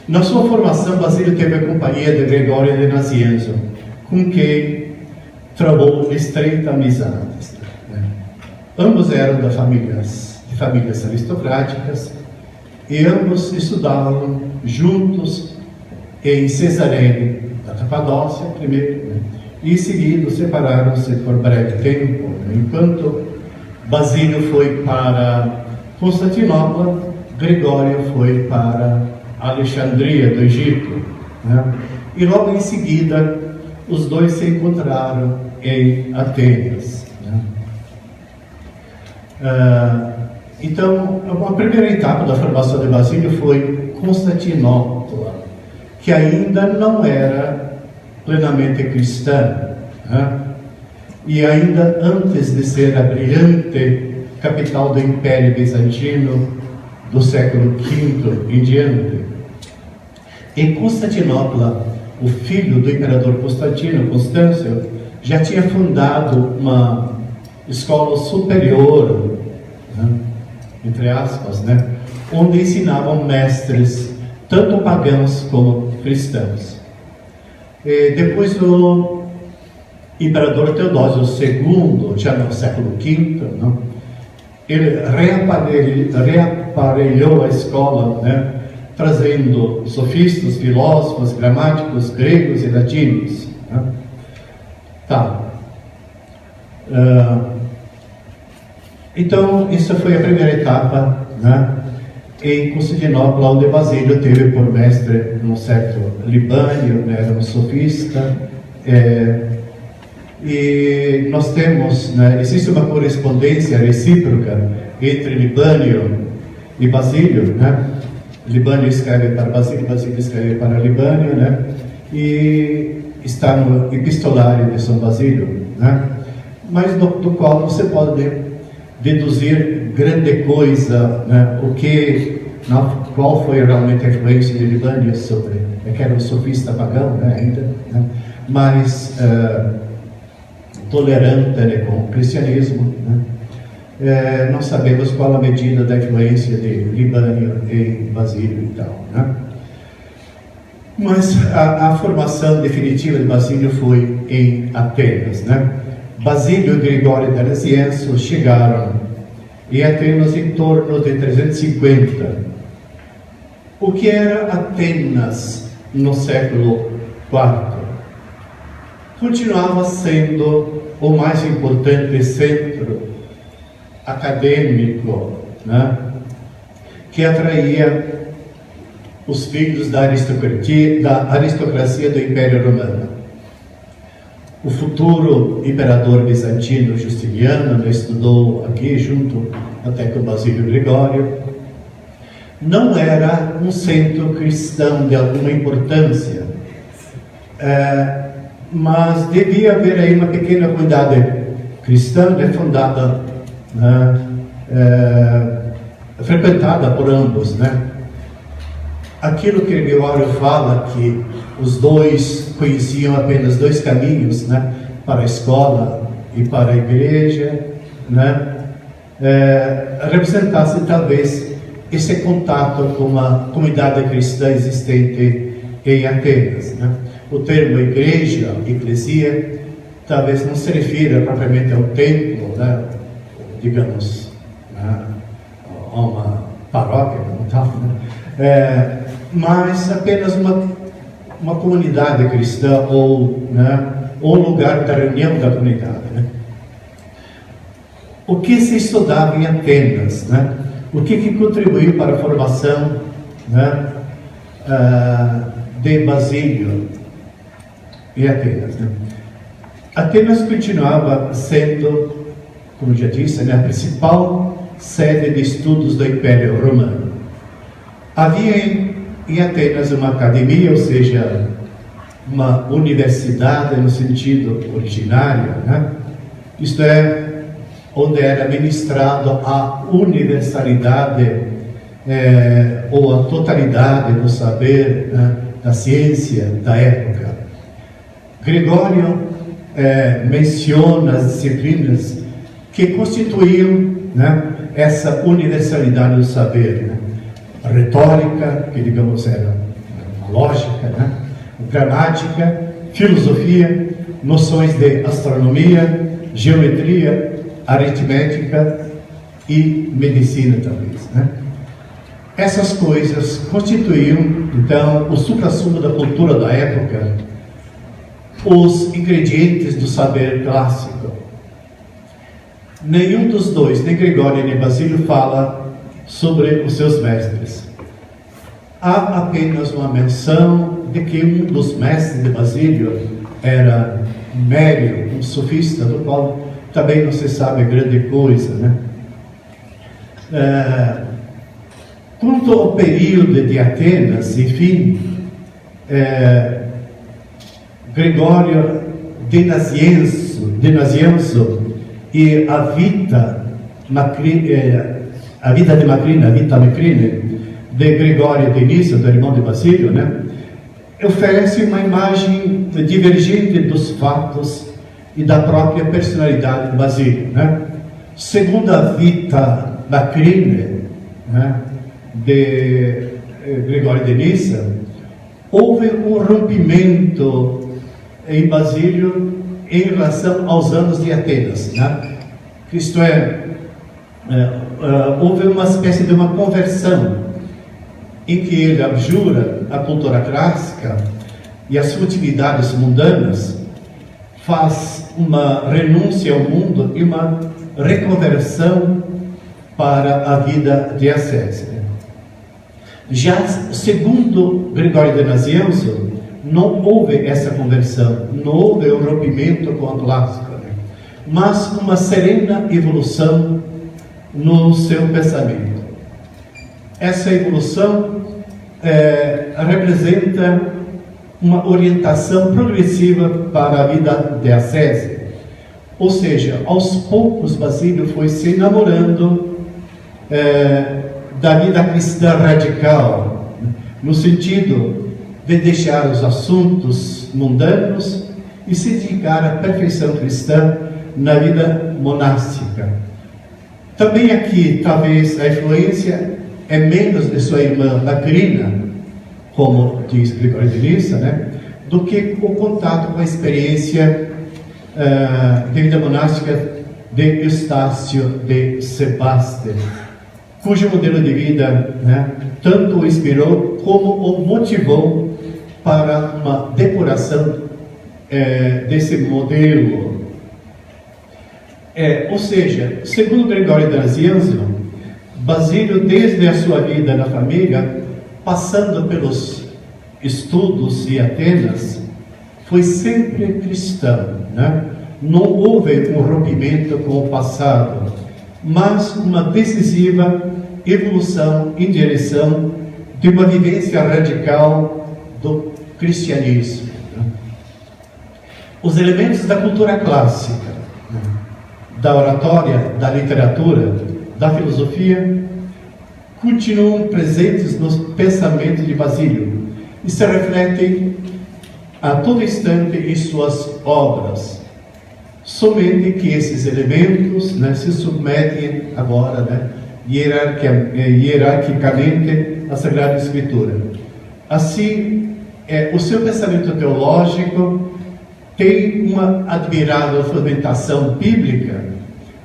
Na sua formação, Basílio teve a companhia de Gregório de Nazianzo, com quem travou estreita amizade, né? Ambos eram de famílias aristocráticas e ambos estudavam juntos em Cesarene da Capadócia primeiro, né? E em seguida separaram-se por breve tempo, né? Enquanto Basílio foi para Constantinopla, Gregório foi para Alexandria do Egito, né? E logo em seguida os dois se encontraram em Atenas, né? Então a primeira etapa da formação de Basílio foi Constantinopla, que ainda não era plenamente cristã, né? E ainda antes de ser a brilhante capital do Império Bizantino do século V em diante. Em Constantinopla, o filho do imperador Constantino, Constâncio, já tinha fundado uma escola superior, né, entre aspas, né, onde ensinavam mestres tanto pagãos como cristãos. E depois do imperador Teodósio II, já no século V, né, ele reaparelhou a escola, né, trazendo sofistas, filósofos, gramáticos, gregos e latinos, né? Tá. Então, isso foi a primeira etapa, né, em Constantinopla, onde Basílio teve por mestre um certo Libânio, né, era um sofista, e nós temos, né, existe uma correspondência recíproca entre Libânio e Basílio, né? Libânio escreve para Basílio, Basílio escreve para Libânio, né? E está no Epistolário de São Basílio, né? Mas do qual você pode deduzir grande coisa, né? Qual foi realmente a influência de Libânio sobre, que era um sofista pagão, né, ainda, né? Mas tolerante, né, com o cristianismo, né? Não sabemos qual a medida da influência de Libânio em Basílio e tal, né? Mas a formação definitiva de Basílio foi em Atenas, né? Basílio e Gregório de Nazianzo chegaram em Atenas em torno de 350. O que era Atenas no século IV? Continuava sendo o mais importante centro acadêmico, né, que atraía os filhos da aristocracia do Império Romano. O futuro imperador bizantino Justiniano estudou aqui junto até com Basílio Gregório. Não era um centro cristão de alguma importância, mas devia haver aí uma pequena comunidade cristã, né, fundada, frequentada por ambos, né? Aquilo que Gregório fala, que os dois conheciam apenas dois caminhos, né, para a escola e para a igreja, né, representasse talvez esse contato com a comunidade cristã existente em Atenas, né? O termo igreja, eclesia, talvez não se refira propriamente ao templo, né, digamos, né, a uma paróquia como tal, né? Mas apenas uma comunidade cristã ou, né, ou lugar da reunião da comunidade, né? O que se estudava em Atenas, né? O que contribuiu para a formação, né, de Basílio em Atenas, né? Atenas continuava sendo, como já disse, né, a principal sede de estudos do Império Romano. Havia em Atenas uma academia, ou seja, uma universidade no sentido originário, né? Isto é, onde era ministrado a universalidade ou a totalidade do saber, né, da ciência da época. Gregório menciona as disciplinas que constituíam, né, essa universalidade do saber, né? A retórica, que digamos era uma lógica, né? Gramática, filosofia, noções de astronomia, geometria, aritmética e medicina talvez, né? Essas coisas constituíam então o suprassumo da cultura da época, os ingredientes do saber clássico. Nenhum dos dois, nem Gregório nem Basílio, fala sobre os seus mestres. Há apenas uma menção de que um dos mestres de Basílio era Mério, um sofista, do qual também não se sabe grande coisa, né? Quanto ao período de Atenas, enfim, Gregório de Nazianzo e a Vita Macrina de Gregório de Nissa, do irmão de Basílio, né, oferece uma imagem divergente dos fatos e da própria personalidade de Basílio, né? Segundo a Vita Macrina, né, de Gregório de Nissa, houve um rompimento em Basílio em relação aos anos de Atenas, né? Isto é, houve uma espécie de uma conversão em que ele abjura a cultura clássica e as futilidades mundanas, faz uma renúncia ao mundo e uma reconversão para a vida de ascese. Já segundo Gregório de Nazianzo, não houve essa conversão, não houve o rompimento com a clássica, né? Mas uma serena evolução no seu pensamento. Essa evolução representa uma orientação progressiva para a vida de ascese. Ou seja, aos poucos Basílio foi se enamorando da vida cristã radical, no sentido de deixar os assuntos mundanos e se dedicar à perfeição cristã na vida monástica. Também aqui, talvez, a influência é menos de sua irmã Lacrina, como diz Gregório de Nyssa, né, do que o contato com a experiência de vida monástica de Eustácio de Sebaste, cujo modelo de vida, né, tanto o inspirou como o motivou para uma depuração desse modelo. Ou seja, segundo Gregório de Nazianzo, Basílio, desde a sua vida na família, passando pelos estudos em Atenas, foi sempre cristão, né? Não houve um rompimento com o passado, mas uma decisiva evolução em direção de uma vivência radical do cristianismo. Os elementos da cultura clássica, da oratória, da literatura, da filosofia, continuam presentes no pensamento de Basílio e se refletem a todo instante em suas obras. Somente que esses elementos, né, se submetem agora, né, hierarquicamente à Sagrada Escritura. Assim, o seu pensamento teológico tem uma admirável fundamentação bíblica,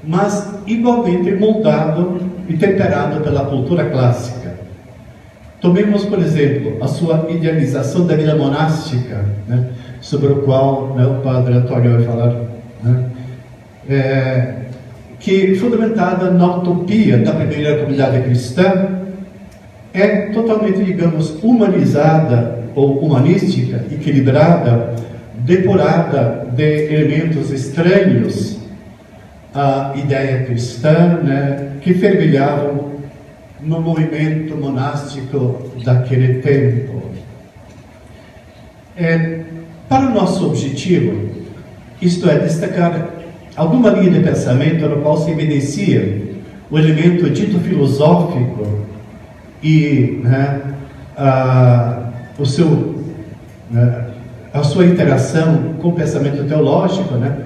mas igualmente moldado e temperado pela cultura clássica. Tomemos, por exemplo, a sua idealização da vida monástica, né, sobre o qual, né, o padre Antônio vai falar, né, que, fundamentada na utopia da primeira comunidade cristã, é totalmente, digamos, humanizada ou humanística, equilibrada, depurada de elementos estranhos à ideia cristã, né, que fervilhavam no movimento monástico daquele tempo. Para o nosso objetivo, isto é, destacar alguma linha de pensamento no qual se evidencia o elemento dito filosófico e, né, a sua interação com o pensamento teológico, né,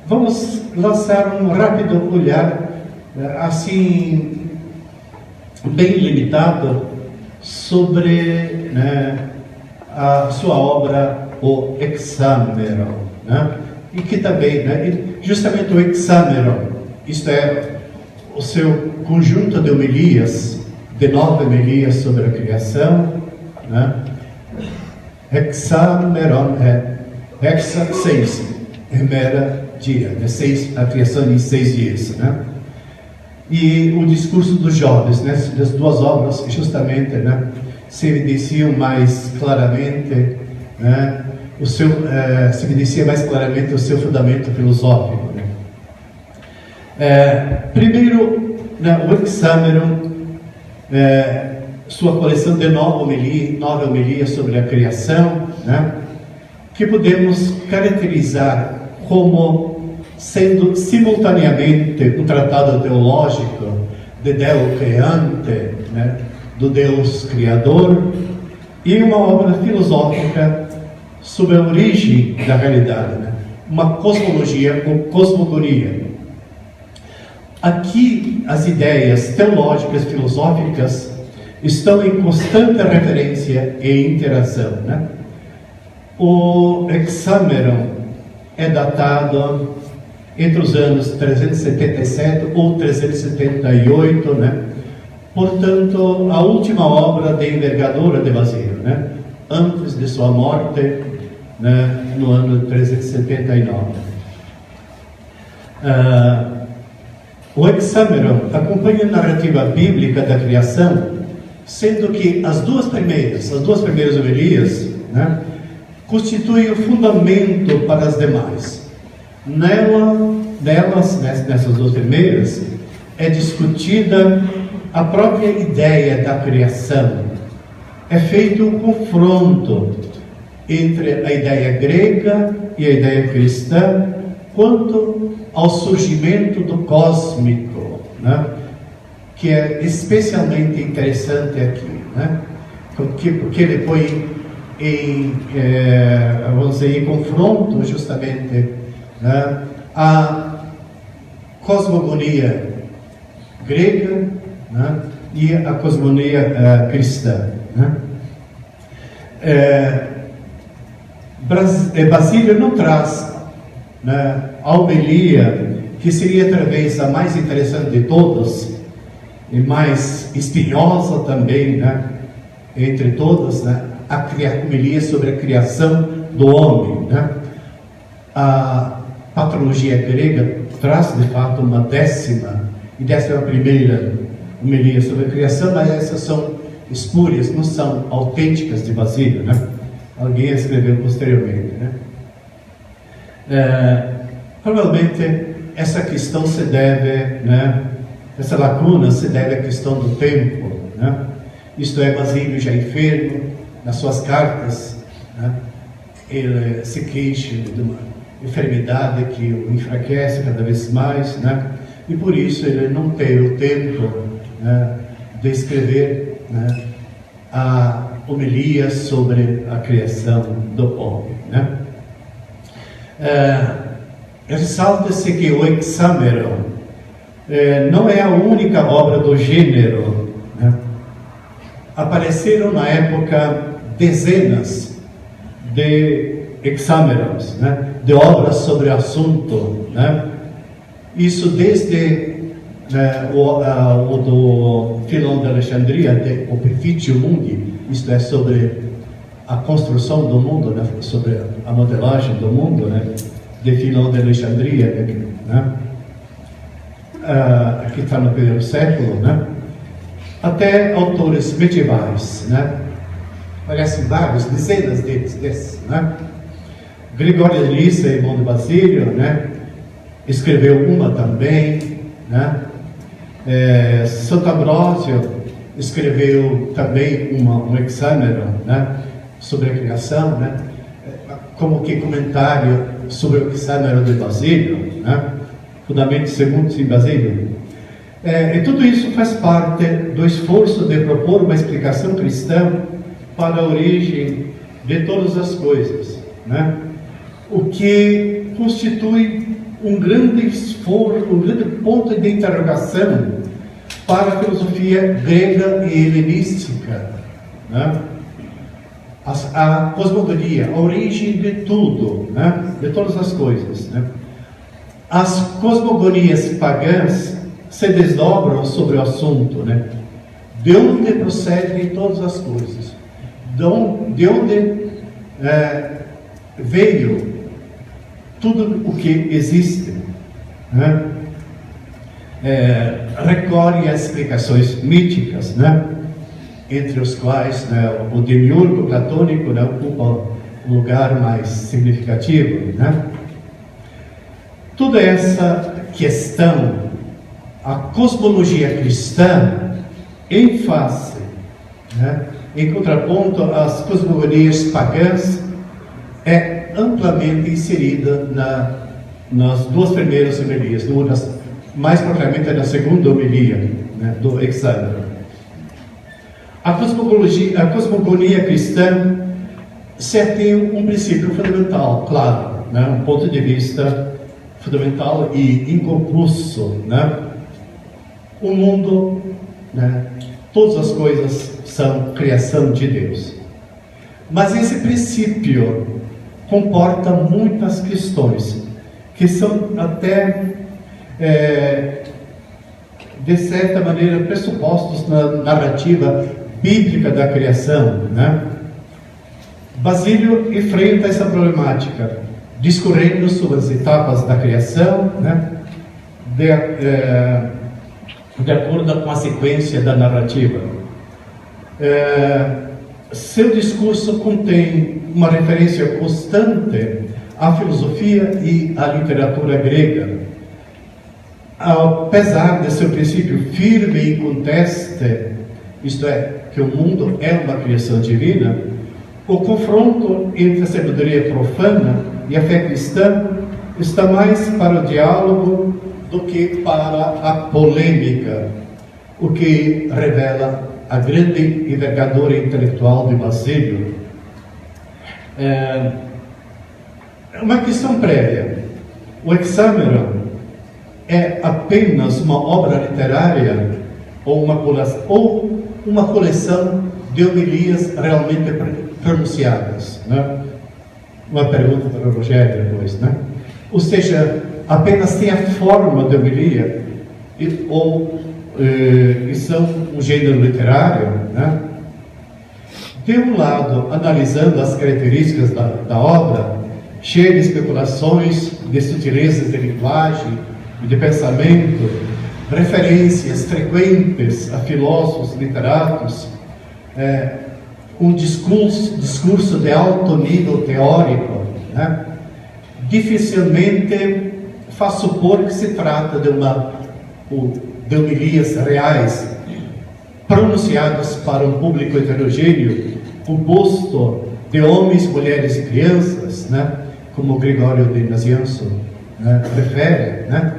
vamos lançar um rápido olhar, assim, bem limitado, sobre, né, a sua obra, o Hexameron, né, e que também, né, justamente o Hexameron, isto é, o seu conjunto de homilias, de 9 homilias sobre a criação, né, Hexameron hexa 6, hemera dia, né, 6, a criação em 6 dias, né? E o discurso dos jovens, né, as duas obras justamente, né, se evidenciam mais claramente, né, se evidencia mais claramente o seu fundamento filosófico, né? Primeiro, né, o Hexameron, sua coleção de 9 homilias sobre a criação, né, que podemos caracterizar como sendo simultaneamente um tratado teológico de Deus Creante, né, do Deus Criador, e uma obra filosófica sobre a origem da realidade, né, uma cosmologia ou cosmogonia. Aqui as ideias teológicas e filosóficas estão em constante referência e interação, né? O Hexameron é datado entre os anos 377 ou 378, né? Portanto, a última obra de envergadura de Basílio, né? Antes de sua morte, né? No ano 379. O Hexameron acompanha a narrativa bíblica da criação, sendo que as duas primeiras homilias, né, constituem o fundamento para as demais. Nessas duas primeiras, é discutida a própria ideia da criação. É feito um confronto entre a ideia grega e a ideia cristã quanto ao surgimento do cósmico, né, que é especialmente interessante aqui, né, porque ele põe vamos dizer, em confronto justamente, né, a cosmogonia grega, né, e a cosmogonia cristã. Né? Basílio não traz, né, a homilia, que seria talvez a mais interessante de todas e mais espinhosa também, né, entre todas, né, a homilia sobre a criação do homem. Né? A patologia grega traz de fato uma 11ª homilia sobre a criação, mas essas são espúrias, não são autênticas de Basílio, né? Alguém escreveu posteriormente, né? Provavelmente essa questão se deve, né, essa lacuna se deve à questão do tempo, né? Isto é, Basílio já enfermo, nas suas cartas, né, ele se queixa de uma enfermidade que o enfraquece cada vez mais, né? E por isso ele não tem o tempo, né, de escrever, né, a homilia sobre a criação do homem, né? Ressalta-se que o Hexameron não é a única obra do gênero, né? Apareceram na época dezenas de Hexamerons, né, de obras sobre o assunto, né? Isso desde o do Filon de Alexandria, de Opificio Mundi, isto é, sobre a construção do mundo, né, sobre a modelagem do mundo, né, de Filon de Alexandria, né, que está no primeiro século, né, até autores medievais, né, parecem vários, dezenas desses, né. Gregório de Nyssa, irmão de Basílio, né, escreveu uma também, né. Santo Ambrósio escreveu também um Hexameron, né, sobre a criação, né, como que comentário sobre o Hexameron de Basílio, né, Fundamentos Segundos em Basílio. E tudo isso faz parte do esforço de propor uma explicação cristã para a origem de todas as coisas, né, o que constitui um grande esforço, um grande ponto de interrogação para a filosofia grega e helenística, né? A cosmogonia, a origem de tudo, né? De todas as coisas, né? As cosmogonias pagãs se desdobram sobre o assunto, né? De onde procedem todas as coisas? De onde veio tudo o que existe, né? Recorre a explicações míticas, né? Entre os quais, né, o demiurgo platônico, né, ocupa um lugar mais significativo, né? Toda essa questão, a cosmologia cristã, em face, né, em contraponto às cosmogonias pagãs, é amplamente inserida nas duas primeiras homilias, mais propriamente na segunda homilia, né, do Hexameron. A cosmogonia cristã se tem um princípio fundamental, claro, né, um ponto de vista fundamental e inconcluso, né? O mundo, né, todas as coisas são criação de Deus. Mas esse princípio comporta muitas questões que são até, de certa maneira, pressupostos na narrativa bíblica da criação, né? Basílio enfrenta essa problemática, discorrendo sobre as etapas da criação, né? De acordo com a sequência da narrativa. Seu discurso contém uma referência constante à filosofia e à literatura grega. Apesar de seu princípio firme e inconteste, isto é, que o mundo é uma criação divina, o confronto entre a sabedoria profana e a fé cristã está mais para o diálogo do que para a polêmica, o que revela a grande envergadura intelectual de Basílio. Uma questão prévia. O Hexâmeron é apenas uma obra literária ou uma coleção de homilias realmente pronunciadas, né? Uma pergunta para o Rogério depois, né? Ou seja, apenas tem a forma de homilia e são um gênero literário, né? De um lado, analisando as características da obra, cheia de especulações, de sutilezas de linguagem e de pensamento, referências frequentes a filósofos, literatos, um discurso de alto nível teórico, né? Dificilmente faz supor que se trata de homilias reais, pronunciadas para um público heterogêneo, composto de homens, mulheres e crianças, né? Como Gregório de Nazianzo, né, refere, né?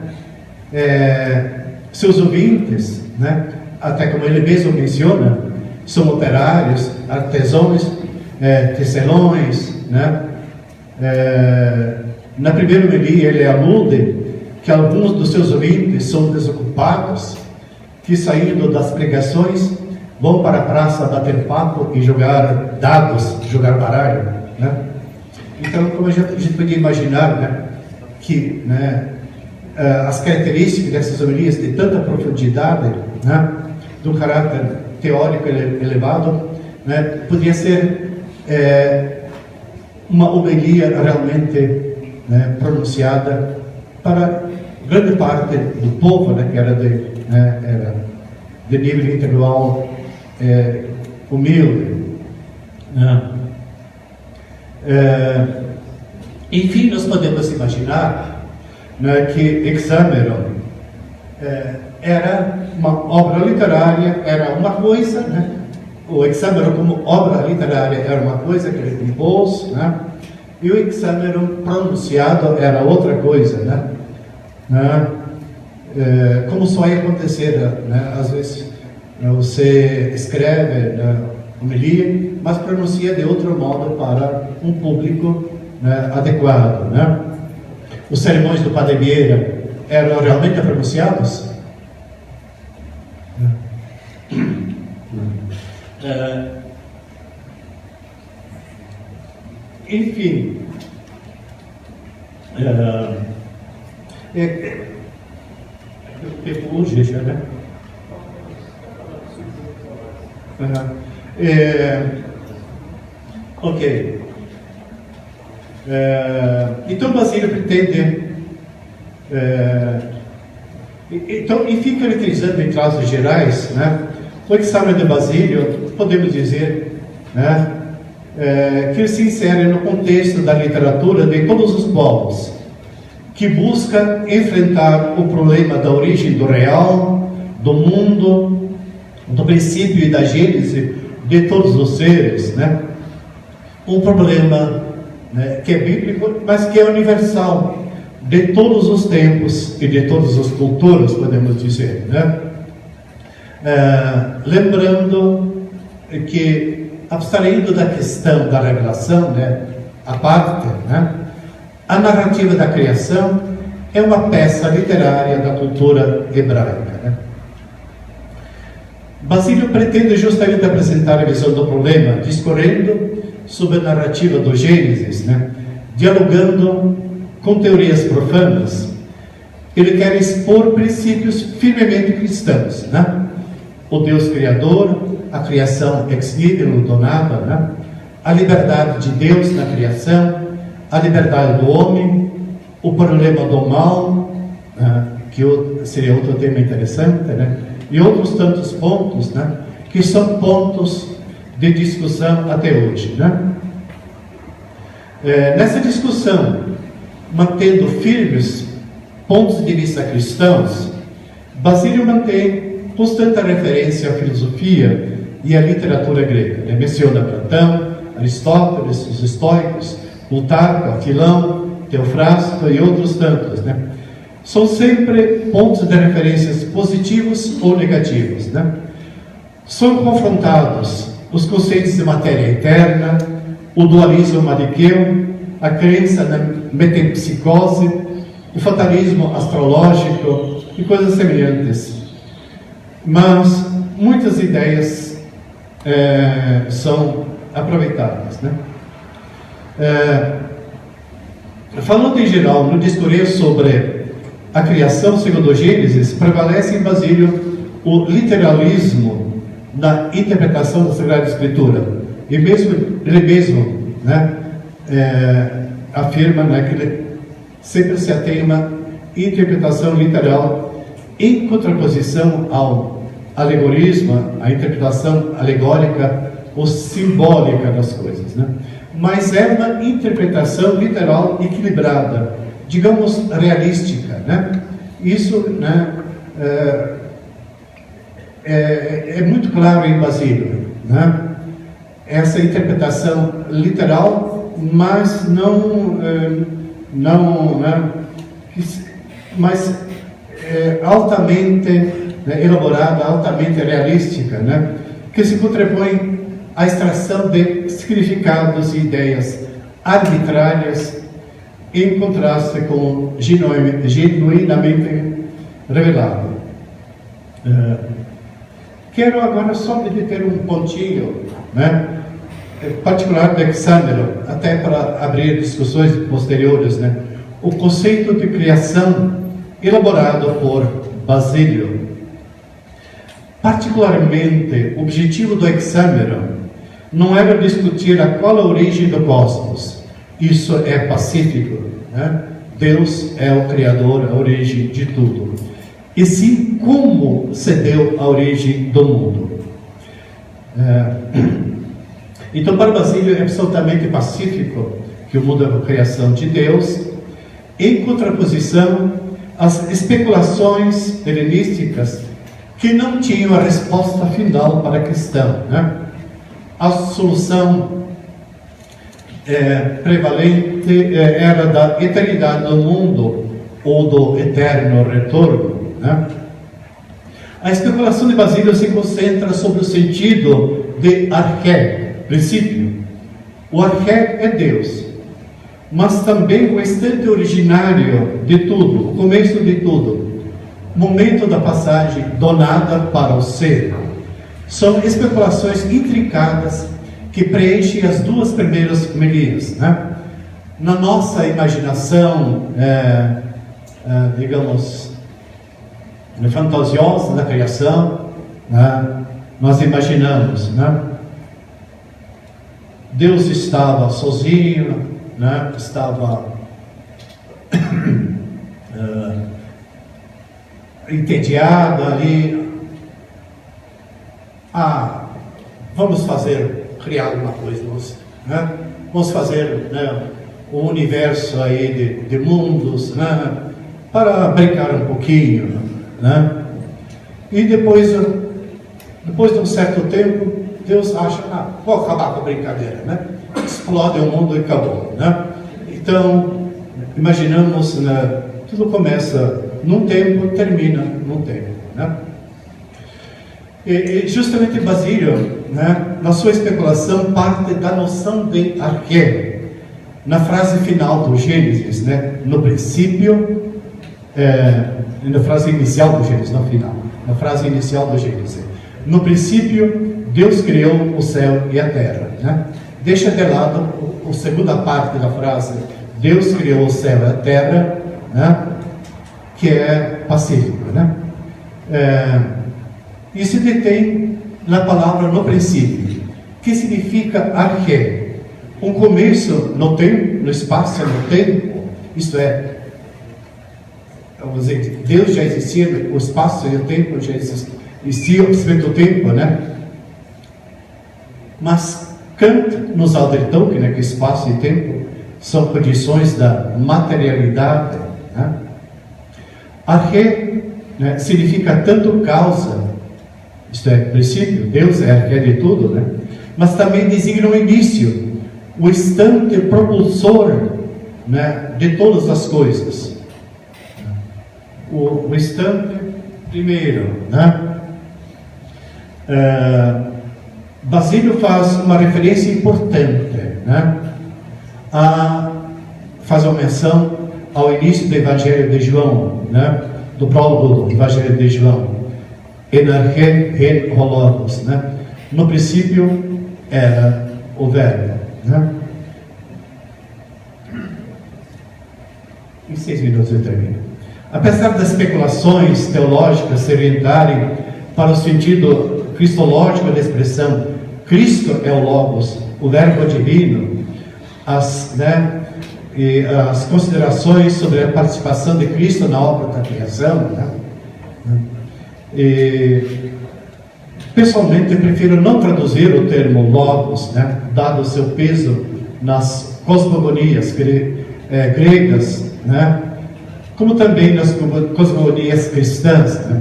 Seus ouvintes, né? Até como ele mesmo menciona, são operários, artesãos, tecelões, né? Na primeira homilia ele alude que alguns dos seus ouvintes são desocupados, que saindo das pregações vão para a praça bater papo e jogar dados, jogar baralho, né? Então, como a gente podia imaginar, né, que, né, as características dessas homilias de tanta profundidade, né, de um caráter teórico elevado, né, podia ser uma homilia realmente, né, pronunciada para grande parte do povo, né, que era de nível intelectual humilde, né? Enfim, nós podemos imaginar, né, que Hexâmeron era uma obra literária, era uma coisa, né? O Hexâmeron como obra literária era uma coisa que ele impôs, né? E o Hexâmeron pronunciado era outra coisa, né? Como só ia acontecer, né? Às vezes você escreve, né, homilia, mas pronuncia de outro modo para um público, né, adequado, né? Os sermões do Padre Vieira eram realmente pronunciados? Enfim, né? Ok. Então Basílio pretende, então, enfim, caracterizando em traços gerais, né, o Hexâmeron de Basílio, podemos dizer, né, que ele se insere no contexto da literatura de todos os povos, que busca enfrentar o problema da origem do real, do mundo, do princípio e da gênese de todos os seres, né? Um problema, né, que é bíblico, mas que é universal, de todos os tempos e de todas as culturas, podemos dizer, né? Lembrando que, abstraindo da questão da revelação, né, a parte, né, a narrativa da criação é uma peça literária da cultura hebraica, né? Basílio pretende justamente apresentar a visão do problema, discorrendo sobre a narrativa do Gênesis, né, dialogando com teorias profanas. Ele quer expor princípios firmemente cristãos, né? O Deus Criador, a criação ex nihilo do nada, né? A liberdade de Deus na criação, a liberdade do homem, o problema do mal, que seria outro tema interessante, né? E outros tantos pontos, né, que são pontos de discussão até hoje, né? Nessa discussão, mantendo firmes pontos de vista cristãos, Basílio mantém constante referência à filosofia e à literatura grega, né? Menciona Platão, Aristóteles, os estoicos, Plutarco, Aquilão, Teofrasto e outros tantos, né? São sempre pontos de referências positivos ou negativos, né? São confrontados os conceitos de matéria eterna, o dualismo maniqueu, a crença na metempsicose, o fatalismo astrológico e coisas semelhantes. Mas muitas ideias são aproveitadas, né? Falando em geral, no discurso sobre a criação segundo Gênesis, prevalece em Basílio o literalismo na interpretação da Sagrada Escritura. E ele mesmo, né, afirma, né, que ele sempre se atém a uma interpretação literal em contraposição ao alegorismo, à interpretação alegórica ou simbólica das coisas, né? Mas é uma interpretação literal equilibrada, digamos realística, né? Isso, né, é muito claro em Basílio, né? Essa interpretação literal, mas mas altamente, né, elaborada, altamente realística, né? Que se contrapõe à extração de significados e ideias arbitrárias em contraste com o genuinamente revelado. Quero agora só meter um pontinho, né, particular de Alexandro, até para abrir discussões posteriores, né? O conceito de criação elaborado por Basílio. Particularmente, o objetivo do Alexandro não era discutir a qual a origem do cosmos. Isso é pacífico, né? Deus é o Criador, a origem de tudo. E sim como se deu a origem do mundo. Então, para Basílio é absolutamente pacífico que o mundo é a criação de Deus, em contraposição às especulações helenísticas que não tinham a resposta final para a questão, né? A solução prevalente era da eternidade do mundo ou do eterno retorno, né? A especulação de Basílio se concentra sobre o sentido de arché, princípio. O arché é Deus, mas também o instante originário de tudo, o começo de tudo, momento da passagem do nada para o ser. São especulações intricadas que preenchem as duas primeiras homilias, né? Na nossa imaginação, digamos, fantasiosa da criação, né? Nós imaginamos, né? Deus estava sozinho, né? Estava entediado ali. Vamos criar alguma coisa, né? Vamos fazer, né, um universo aí de mundos, né, para brincar um pouquinho, né? E depois de um certo tempo, Deus acha, vou acabar com a brincadeira, né? Explode o mundo e acabou, né? Então, imaginamos, né, tudo começa num tempo, termina num tempo, né? E justamente Basílio, né, na sua especulação, parte da noção de arché, na frase final do Gênesis, né? No princípio, na frase inicial do Gênesis, não final, na frase inicial do Gênesis. No princípio, Deus criou o céu e a terra, né? Deixa de lado a segunda parte da frase, Deus criou o céu e a terra, né? Que é pacífico, né? E se detém na palavra no princípio, que significa arché, um começo no tempo, no espaço, no tempo, isto é, vamos dizer, Deus já existia, o espaço e o tempo já existiam, o tempo, né? Mas Kant nos alertou que, né, que espaço e tempo são condições da materialidade, né? Arché, né, significa tanto causa, isto é, princípio, Deus é arché de tudo, né? Mas também designa o início, o instante propulsor, né, de todas as coisas. O instante primeiro, né? Basílio faz uma referência importante, né, faz uma menção ao início do Evangelho de João, né, do prólogo do Evangelho de João. En arche ho logos, né? No princípio era o verbo, né? Em 6 minutos eu termino. Apesar das especulações teológicas se orientarem para o sentido cristológico da expressão Cristo é o Logos, o Verbo divino, as considerações sobre a participação de Cristo na obra da criação, né? Pessoalmente eu prefiro não traduzir o termo Logos, né? Dado o seu peso nas cosmogonias gregas, né? Como também nas cosmogonias cristãs, né?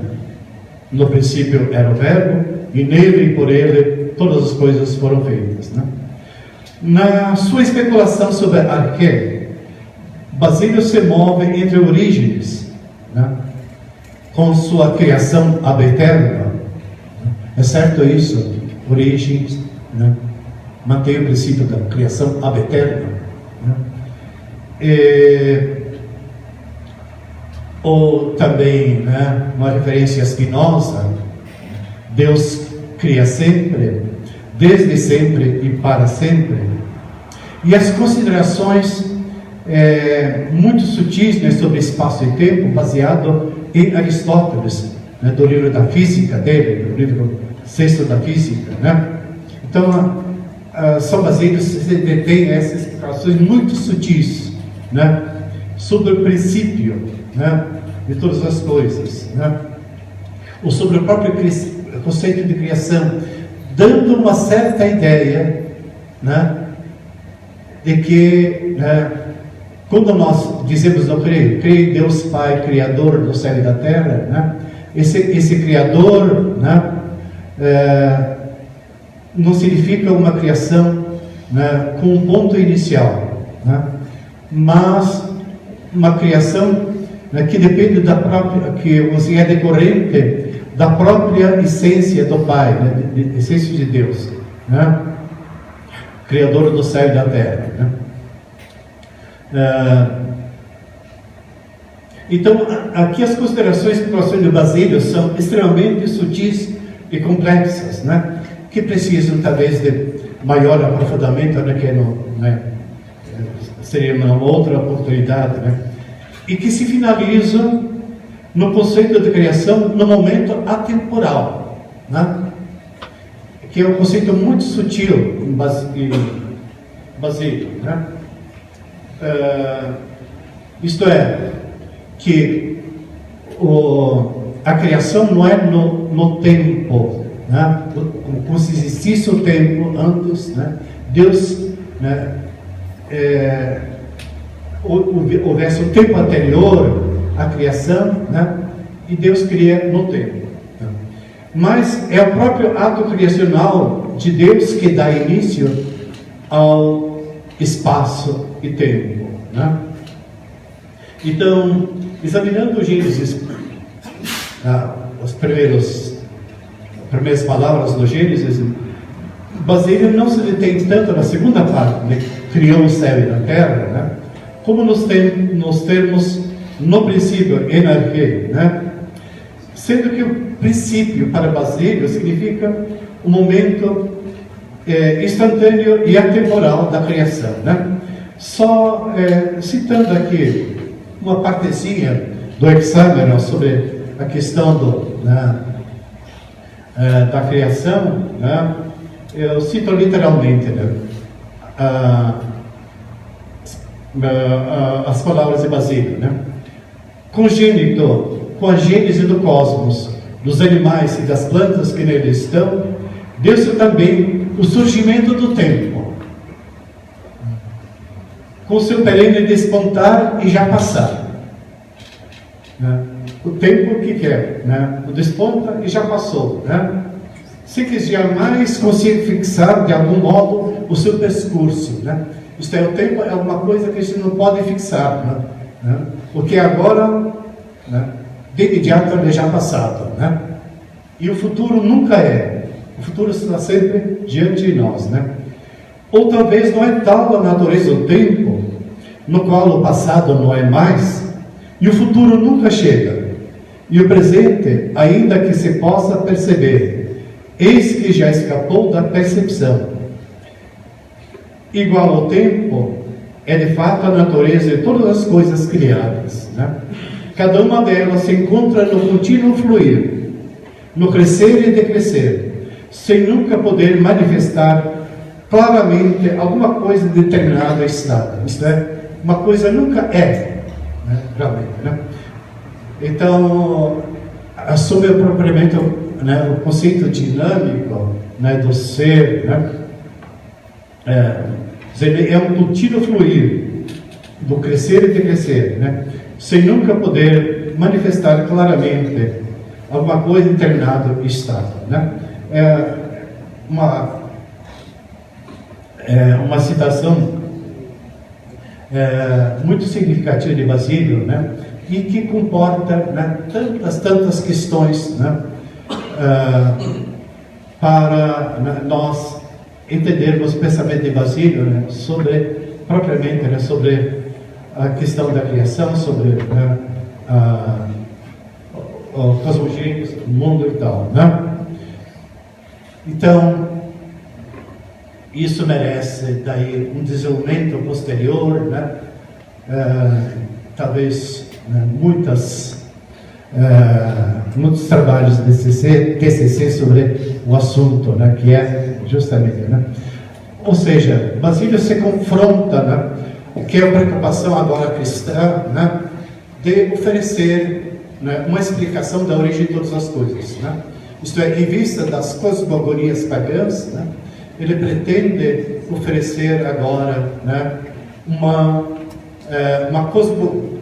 No princípio era o Verbo, e nele e por ele todas as coisas foram feitas, né? Na sua especulação sobre arque, Basílio se move entre origens, né? Com sua criação ab eterna. É certo isso? Origens, né? Mantém o princípio da criação ab eterna, né? Ou também, né, uma referência a Spinoza, Deus cria sempre, desde sempre e para sempre. E as considerações muito sutis, né, sobre espaço e tempo, baseado em Aristóteles, né, do livro da física dele, do livro sexto da física, né? Então, São Basílio se detém essas explicações muito sutis, né, sobre o princípio, né, de todas as coisas, né? Ou sobre o próprio conceito de criação, dando uma certa ideia, né, de que, né, quando nós dizemos não creio em Deus Pai, Criador do céu e da terra, né, esse Criador, né, não significa uma criação, né, com um ponto inicial, né, mas uma criação, né, que depende da própria, que é decorrente da própria essência do Pai, né, de essência de Deus, né, Criador do céu e da terra, né. Então, aqui as considerações de Basílio são extremamente sutis e complexas, né, que precisam talvez de maior aprofundamento, né, que não, né, seria uma outra oportunidade, né, e que se finalizam no conceito de criação no momento atemporal, né, que é um conceito muito sutil em Basílio, né. Isto é, que a criação não é no tempo, né? Como se existisse o tempo antes, né? Deus, né, houvesse o tempo anterior à criação, né? E Deus cria no tempo, né? Mas é o próprio ato criacional de Deus que dá início ao espaço e tempo, né? Então, examinando o Gênesis, as primeiras palavras do Gênesis, Basílio não se detém tanto na segunda parte, né? Criou o céu e a terra, né? Como nos termos no princípio, en arche, né? Sendo que o princípio para Basílio significa o momento instantâneo e atemporal da criação, né? Só citando aqui uma partezinha do Hexámeno sobre a questão da criação, né? Eu cito literalmente, né, as palavras de Basílio, né? Congênito com a gênese do cosmos, dos animais e das plantas que nele estão, deu-se também o surgimento do tempo, com seu perene despontar e já passar, né? O tempo, o que é? Né? O desponta e já passou, né? Se que jamais consiga fixar de algum modo o seu percurso, né? Isto é, o tempo é alguma coisa que a gente não pode fixar, né? Porque agora, né, de imediato ele já passado, né? E o futuro nunca é. O futuro está sempre diante de nós, né? Ou talvez não é tal a natureza do tempo, no qual o passado não é mais, e o futuro nunca chega, e o presente, ainda que se possa perceber, eis que já escapou da percepção. Igual ao tempo, é de fato a natureza de todas as coisas criadas, né? Cada uma delas se encontra no contínuo fluir, no crescer e decrescer, sem nunca poder manifestar claramente alguma coisa determinada estado. Isto é, uma coisa nunca é, né? Realmente, né? Então, assume propriamente, né, o conceito dinâmico, né, do ser, né? É um contínuo fluir do crescer e decrescer, né? Sem nunca poder manifestar claramente alguma coisa em determinado estado, né? Uma citação muito significativa de Basílio, né? E que comporta, né, tantas questões, né? Para, né, nós entendermos o pensamento de Basílio, né, propriamente, né, sobre a questão da criação, sobre, né, o cosmogênese, o mundo e tal, né? Então, isso merece daí um desenvolvimento posterior, né? Talvez, né, muitos trabalhos de TCC sobre o assunto, né, que é justamente, né? Ou seja, Basílio se confronta, né, o que é a preocupação agora cristã, né, de oferecer, né, uma explicação da origem de todas as coisas, né? Isto é, em vista das cosmogonias pagãs, né, ele pretende oferecer agora, né, uma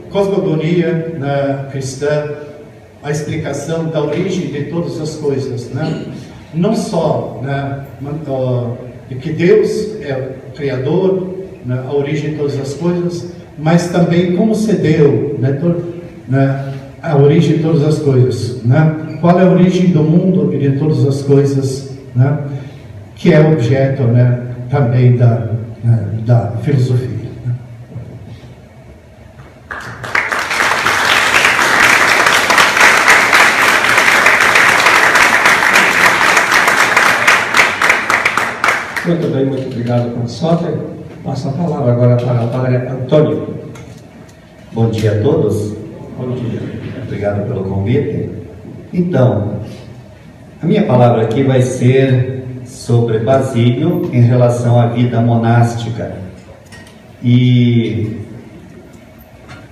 cosmogonia, né, cristã, a explicação da origem de todas as coisas, né? Não só, né, de que Deus é o Criador, né, a origem de todas as coisas, mas também como se deu, né, a origem de todas as coisas, né? Qual é a origem do mundo e de todas as coisas, né, que é objeto, né, também da filosofia. Muito bem, muito obrigado, professor. Passo a palavra agora para o padre Antônio. Bom dia a todos. Bom dia. Obrigado pelo convite. Então, a minha palavra aqui vai ser sobre Basílio em relação à vida monástica. E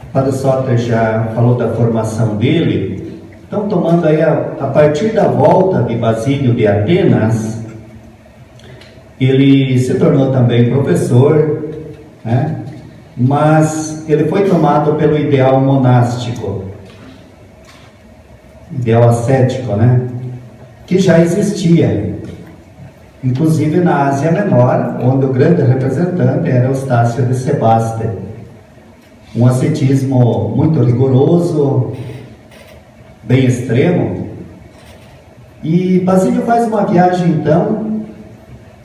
o Padre Soter já falou da formação dele. Então, tomando aí a partir da volta de Basílio de Atenas, ele se tornou também professor, né? Mas ele foi tomado pelo ideal monástico, ideal ascético, né? Que já existia, inclusive na Ásia Menor, onde o grande representante era Eustácio de Sebaste. Um ascetismo muito rigoroso, bem extremo. E Basílio faz uma viagem então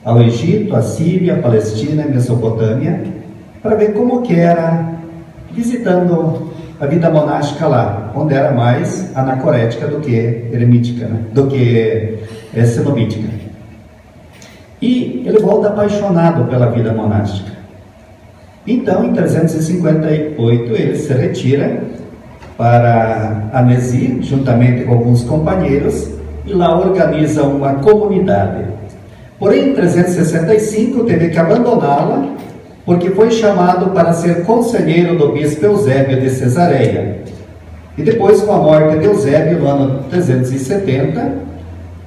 ao Egito, a Síria, a Palestina e Mesopotâmia, para ver como que era, visitando a vida monástica lá, onde era mais anacorética do que eremítica, né? Do que cenobítica. E ele volta apaixonado pela vida monástica. Então, em 358, ele se retira para Annecy, juntamente com alguns companheiros, e lá organiza uma comunidade. Porém, em 365, teve que abandoná-la, porque foi chamado para ser conselheiro do bispo Eusébio de Cesareia. E depois, com a morte de Eusébio, no ano 370,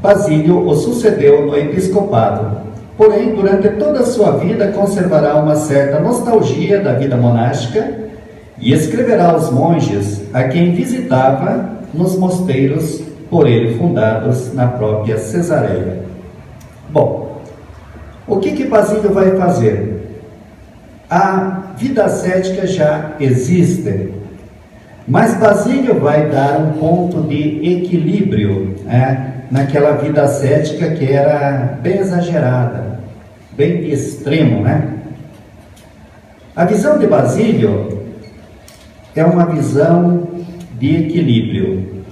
Basílio o sucedeu no episcopado. Porém, durante toda a sua vida, conservará uma certa nostalgia da vida monástica e escreverá aos monges a quem visitava nos mosteiros por ele fundados na própria Cesareia. Bom, o que Basílio vai fazer? A vida ascética já existe, mas Basílio vai dar um ponto de equilíbrio, né, naquela vida ascética que era bem exagerada. bem de extremo, né? A visão de Basílio é uma visão de equilíbrio.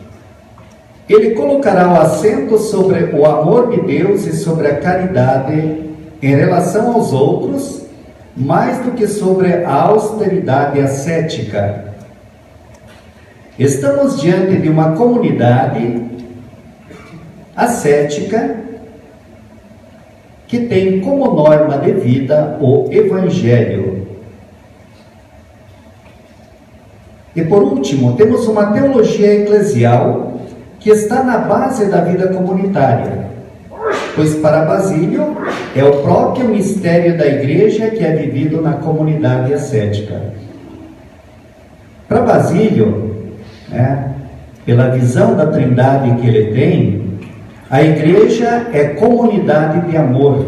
Ele colocará o acento sobre o amor de Deus e sobre a caridade em relação aos outros, mais do que sobre a austeridade ascética. Estamos diante de uma comunidade ascética que tem como norma de vida o Evangelho. E por último, temos uma teologia eclesial que está na base da vida comunitária, pois para Basílio é o próprio mistério da igreja que é vivido na comunidade ascética. Para Basílio, pela visão da Trindade que ele tem, a igreja é comunidade de amor,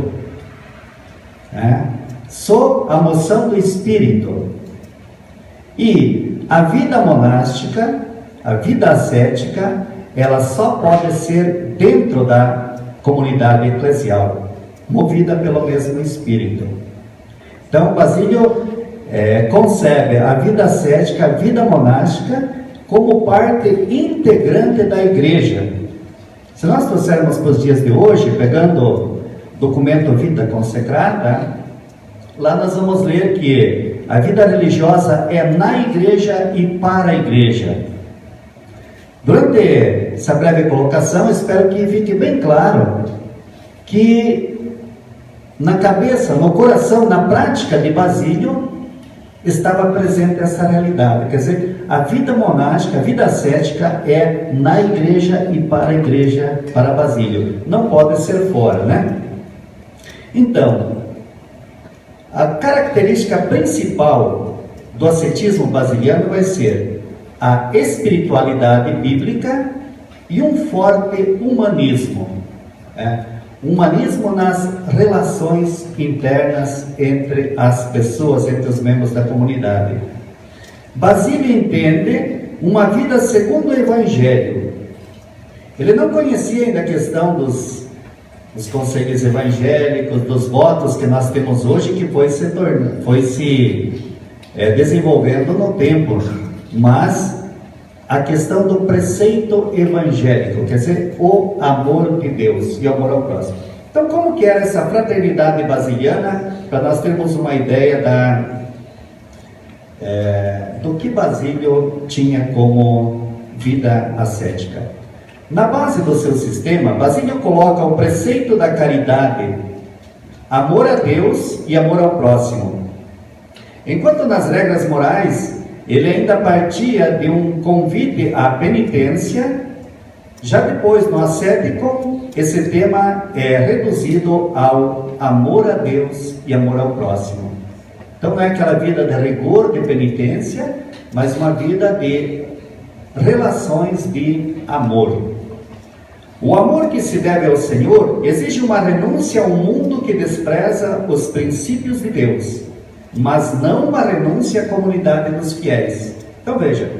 sob a moção do Espírito. E a vida monástica, a vida ascética, ela só pode ser dentro da comunidade eclesial, movida pelo mesmo Espírito. Então, Basílio concebe a vida ascética, a vida monástica, como parte integrante da igreja. Se nós trouxermos para os dias de hoje, pegando o documento Vida Consecrada, lá nós vamos ler que a vida religiosa é na igreja e para a igreja. Durante essa breve colocação, espero que fique bem claro que na cabeça, no coração, na prática de Basílio, estava presente essa realidade. Quer dizer, a vida monástica, a vida ascética é na igreja e para a igreja, para Basílio. Não pode ser fora, né? Então, a característica principal do ascetismo basiliano vai ser a espiritualidade bíblica e um forte humanismo. Humanismo nas relações internas entre as pessoas, entre os membros da comunidade. Basílio entende uma vida segundo o Evangelho. Ele não conhecia ainda a questão dos conselhos evangélicos, dos votos que nós temos hoje, que foi se desenvolvendo no tempo, mas a questão do preceito evangélico, quer dizer, o amor de Deus e o amor ao próximo. Então, como que era essa fraternidade basiliana, para nós termos uma ideia do que Basílio tinha como vida ascética? Na base do seu sistema, Basílio coloca o preceito da caridade, amor a Deus e amor ao próximo. Enquanto nas regras morais, ele ainda partia de um convite à penitência, já depois no ascético, esse tema é reduzido ao amor a Deus e amor ao próximo. Então não é aquela vida de rigor, de penitência, mas uma vida de relações de amor. O amor que se deve ao Senhor exige uma renúncia ao mundo que despreza os princípios de Deus, mas não uma renúncia à comunidade dos fiéis. Então veja,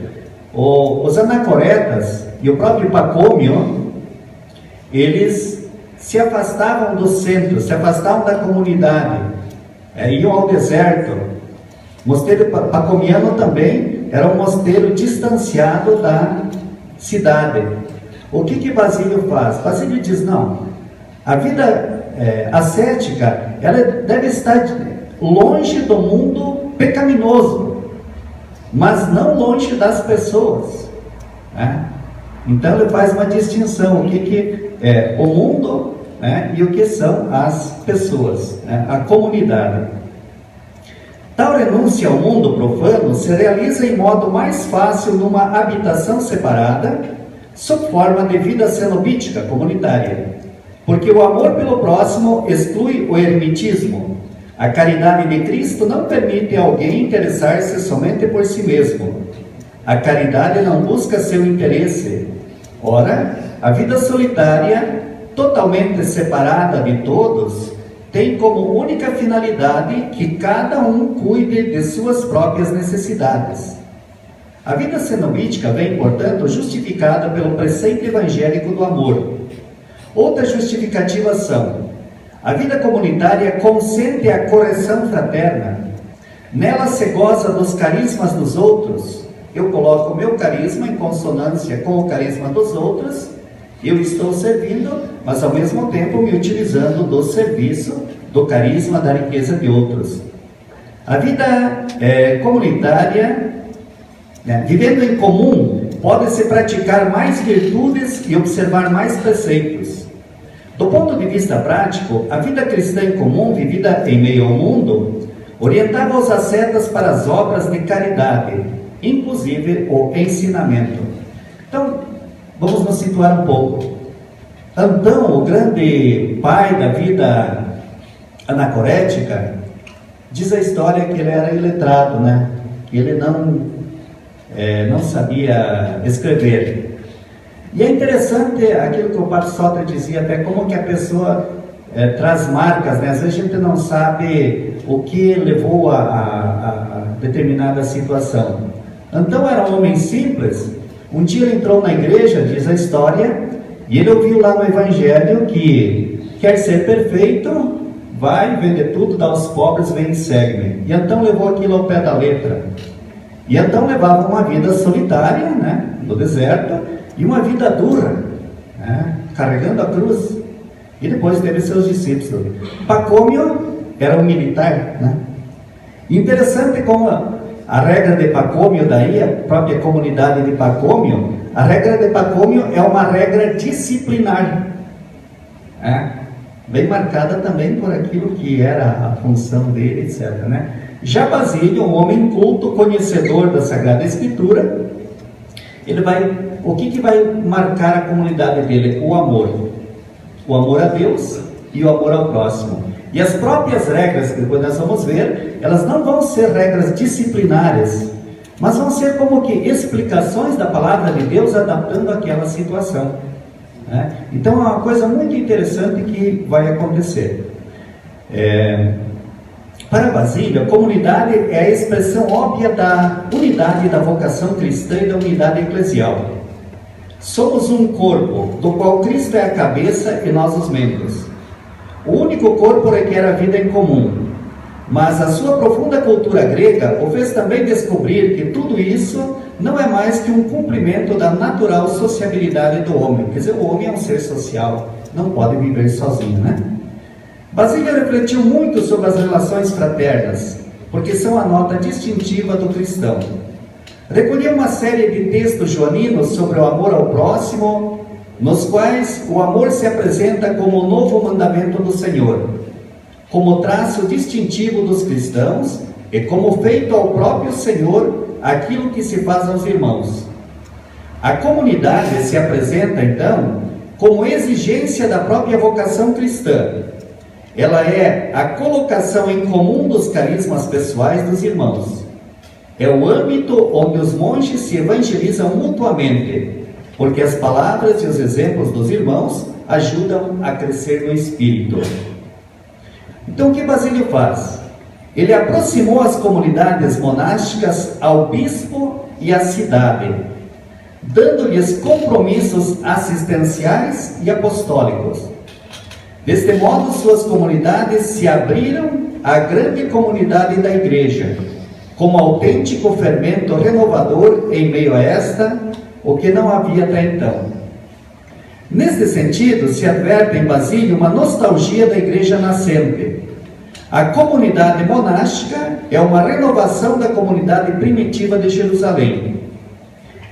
os anacoretas e o próprio Pacômio, eles se afastavam do centro, se afastavam da comunidade, iam ao deserto. O mosteiro pacomiano também era um mosteiro distanciado da cidade. O que Basílio faz? Basílio diz, não, a vida ascética, ela deve estar longe do mundo pecaminoso, mas não longe das pessoas. Então ele faz uma distinção, o que é o mundo e o que são as pessoas, a comunidade. Tal renúncia ao mundo profano se realiza em modo mais fácil numa habitação separada, sob forma de vida cenobítica comunitária, porque o amor pelo próximo exclui o ermitismo. A caridade de Cristo não permite a alguém interessar-se somente por si mesmo. A caridade não busca seu interesse. Ora, a vida solitária, totalmente separada de todos, tem como única finalidade que cada um cuide de suas próprias necessidades. A vida cenobítica vem, portanto, justificada pelo preceito evangélico do amor. Outra justificativa são: A vida comunitária consente a correção fraterna. Nela se goza dos carismas dos outros. Eu coloco o meu carisma em consonância com o carisma dos outros. Eu estou servindo, mas ao mesmo tempo me utilizando do serviço, do carisma, da riqueza de outros. A vida comunitária, vivendo em comum, pode-se praticar mais virtudes e observar mais preceitos. Do ponto de vista prático, a vida cristã em comum, vivida em meio ao mundo, orientava os ascetas para as obras de caridade, inclusive o ensinamento. Então, vamos nos situar um pouco. Antão, o grande pai da vida anacorética, diz a história que ele era iletrado, né? Que ele não sabia escrever. E é interessante aquilo que o Padre Soter dizia, até como que a pessoa traz marcas, né? Às vezes a gente não sabe o que levou a determinada situação. Antão era um homem simples. Um dia ele entrou na igreja, diz a história, e ele ouviu lá no Evangelho que quer ser perfeito, vai vender tudo, dá aos pobres, vem e segue-me. E Antão levou aquilo ao pé da letra. E Antão levava uma vida solitária, né, no deserto, e uma vida dura, né, carregando a cruz. E depois teve seus discípulos. Pacômio era um militar, né? Interessante como a regra de Pacômio, daí a própria comunidade de Pacômio, a regra de Pacômio é uma regra disciplinar, bem marcada também por aquilo que era a função dele, etc., né? Já Basílio, um homem culto, conhecedor da Sagrada Escritura, o que vai marcar a comunidade dele? O amor a Deus e o amor ao próximo. E as próprias regras, que depois nós vamos ver, elas não vão ser regras disciplinares, mas vão ser como que explicações da palavra de Deus adaptando aquela situação, né? Então é uma coisa muito interessante que vai acontecer. Para Basílio, a comunidade é a expressão óbvia da unidade da vocação cristã e da unidade eclesial. Somos um corpo, do qual Cristo é a cabeça e nós os membros. O único corpo requer a vida em comum, mas a sua profunda cultura grega o fez também descobrir que tudo isso não é mais que um cumprimento da natural sociabilidade do homem. Quer dizer, o homem é um ser social, não pode viver sozinho, né? Basílio refletiu muito sobre as relações fraternas, porque são a nota distintiva do cristão. Recolheu uma série de textos joaninos sobre o amor ao próximo, nos quais o amor se apresenta como o novo mandamento do Senhor, como traço distintivo dos cristãos e como feito ao próprio Senhor aquilo que se faz aos irmãos. A comunidade se apresenta, então, como exigência da própria vocação cristã. Ela é a colocação em comum dos carismas pessoais dos irmãos. É o âmbito onde os monges se evangelizam mutuamente, porque as palavras e os exemplos dos irmãos ajudam a crescer no espírito. Então o que Basílio faz? Ele aproximou as comunidades monásticas ao bispo e à cidade, dando-lhes compromissos assistenciais e apostólicos. Deste modo, suas comunidades se abriram à grande comunidade da Igreja, como autêntico fermento renovador em meio a esta, o que não havia até então. Neste sentido, se adverte em Basílio uma nostalgia da Igreja nascente. A comunidade monástica é uma renovação da comunidade primitiva de Jerusalém.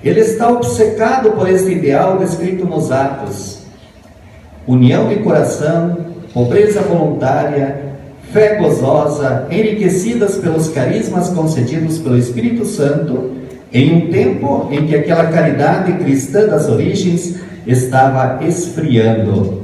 Ele está obcecado por este ideal descrito nos Atos: união de coração, pobreza voluntária, fé gozosa, enriquecidas pelos carismas concedidos pelo Espírito Santo, em um tempo em que aquela caridade cristã das origens estava esfriando.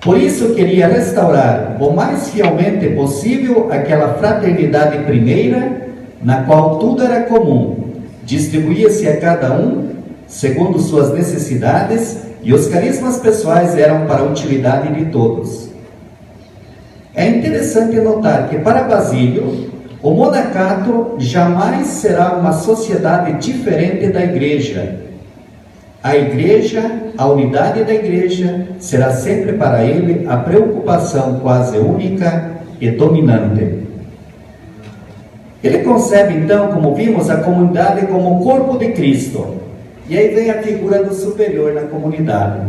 Por isso queria restaurar o mais fielmente possível aquela fraternidade primeira, na qual tudo era comum, distribuía-se a cada um segundo suas necessidades, e os carismas pessoais eram para a utilidade de todos. É interessante notar que para Basílio, o monacato jamais será uma sociedade diferente da Igreja. a igreja, a unidade da igreja, será sempre para ele a preocupação quase única e dominante. Ele concebe então, como vimos, a comunidade como o corpo de Cristo. E aí vem a figura do superior na comunidade,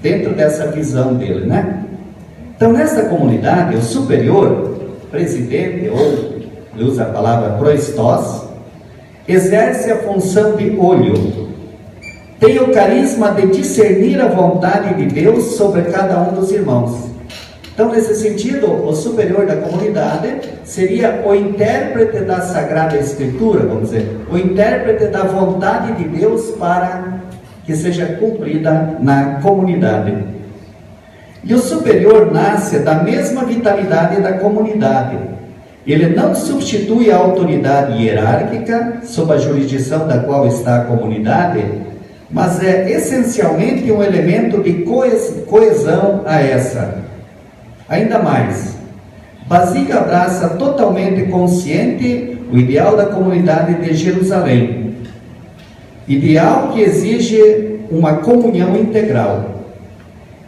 dentro dessa visão dele, né? Então, nessa comunidade, o superior, presidente, ou ele usa a palavra proestos, exerce a função de olho. Tem o carisma de discernir a vontade de Deus sobre cada um dos irmãos. Então, nesse sentido, o superior da comunidade seria o intérprete da Sagrada Escritura, vamos dizer, o intérprete da vontade de Deus para que seja cumprida na comunidade. E o superior nasce da mesma vitalidade da comunidade. Ele não substitui a autoridade hierárquica sob a jurisdição da qual está a comunidade, mas é essencialmente um elemento de coesão a essa. Ainda mais, Basílio abraça totalmente consciente o ideal da comunidade de Jerusalém, ideal que exige uma comunhão integral.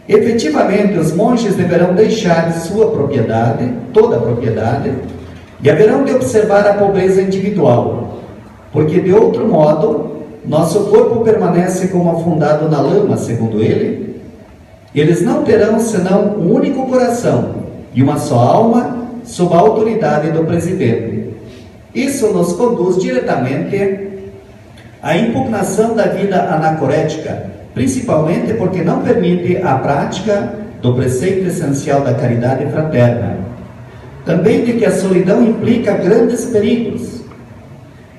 Efetivamente, os monges deverão deixar sua propriedade, toda a propriedade, e haverão de observar a pobreza individual, porque de outro modo, nosso corpo permanece como afundado na lama, segundo ele. Eles não terão senão um único coração e uma só alma sob a autoridade do presidente. Isso nos conduz diretamente à impugnação da vida anacorética, principalmente porque não permite a prática do preceito essencial da caridade fraterna. Também de que a solidão implica grandes perigos.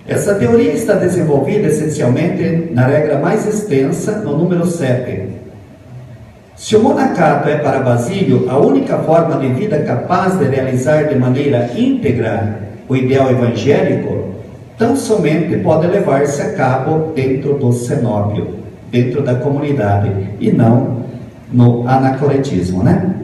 Essa teoria está desenvolvida essencialmente na regra mais extensa, no número 7. Se o monacato é para Basílio a única forma de vida capaz de realizar de maneira íntegra o ideal evangélico, tão somente pode levar-se a cabo dentro do cenóbio, dentro da comunidade, e não no anacoretismo, né?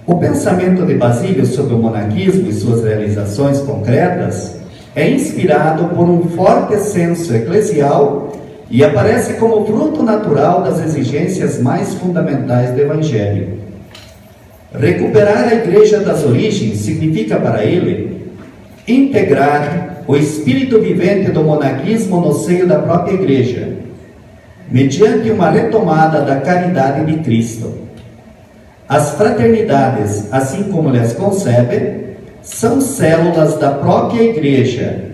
O pensamento de Basílio sobre o monaquismo e suas realizações concretas é inspirado por um forte senso eclesial e aparece como fruto natural das exigências mais fundamentais do Evangelho. Recuperar a igreja das origens significa para ele integrar o espírito vivente do monaquismo no seio da própria igreja, mediante uma retomada da caridade de Cristo. As fraternidades, assim como ele as concebe, são células da própria igreja,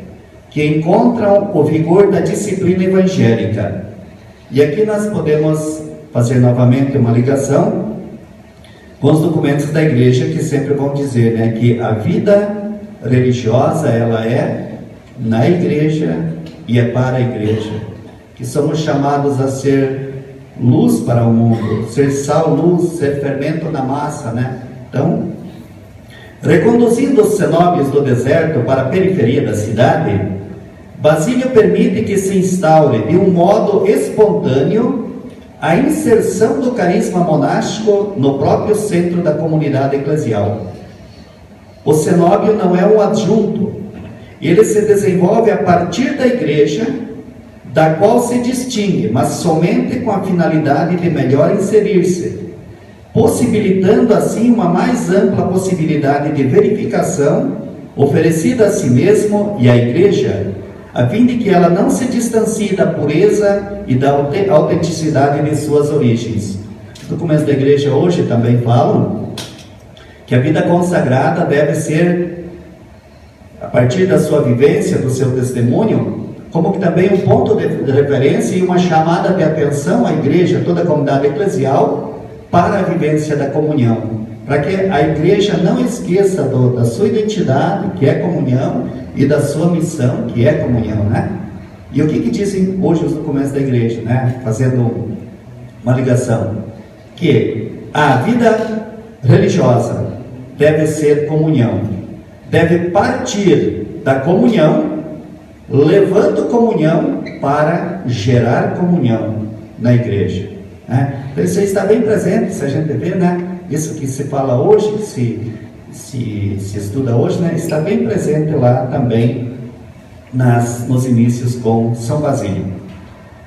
que encontram o vigor da disciplina evangélica. E aqui nós podemos fazer novamente uma ligação com os documentos da igreja, que sempre vão dizer, né, que a vida religiosa, ela é na igreja e é para a igreja, que somos chamados a ser luz para o mundo, ser sal, luz, ser fermento na massa, né? Então, reconduzindo os cenóbios do deserto para a periferia da cidade, Basílio permite que se instaure de um modo espontâneo a inserção do carisma monástico no próprio centro da comunidade eclesial. O cenóbio não é um adjunto, ele se desenvolve a partir da igreja, da qual se distingue, mas somente com a finalidade de melhor inserir-se, possibilitando assim uma mais ampla possibilidade de verificação oferecida a si mesmo e à igreja, a fim de que ela não se distancie da pureza e da autenticidade de suas origens. Os documentos da igreja hoje também falam que a vida consagrada deve ser, a partir da sua vivência, do seu testemunho, como que também um ponto de referência e uma chamada de atenção à igreja, toda a comunidade eclesial, para a vivência da comunhão, para que a igreja não esqueça da sua identidade, que é comunhão, e da sua missão, que é comunhão, né? E o que dizem hoje os documentos da igreja, né? Fazendo uma ligação, que a vida religiosa deve ser comunhão, deve partir da comunhão, levando comunhão para gerar comunhão na igreja, né? Então isso aí está bem presente, se a gente vê, né? Isso que se fala hoje, se estuda hoje, né? Está bem presente lá também nos inícios com São Basílio.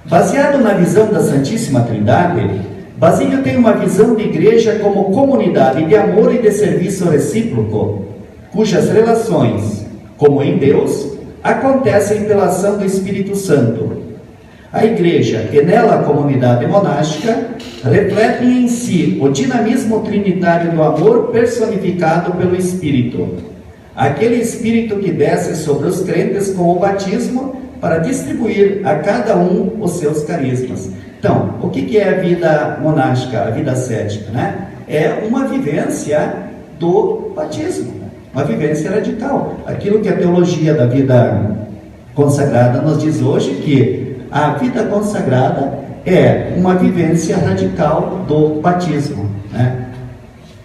Baseado na visão da Santíssima Trindade, Basílio tem uma visão de igreja como comunidade de amor e de serviço recíproco, cujas relações, como em Deus, acontecem pela ação do Espírito Santo. A igreja, e nela a comunidade monástica, refletem em si o dinamismo trinitário do amor personificado pelo Espírito. Aquele Espírito que desce sobre os crentes com o batismo para distribuir a cada um os seus carismas. Então, o que é a vida monástica, a vida ascética, né? É uma vivência do batismo, uma vivência radical. Aquilo que a teologia da vida consagrada nos diz hoje, que a vida consagrada é uma vivência radical do batismo, né?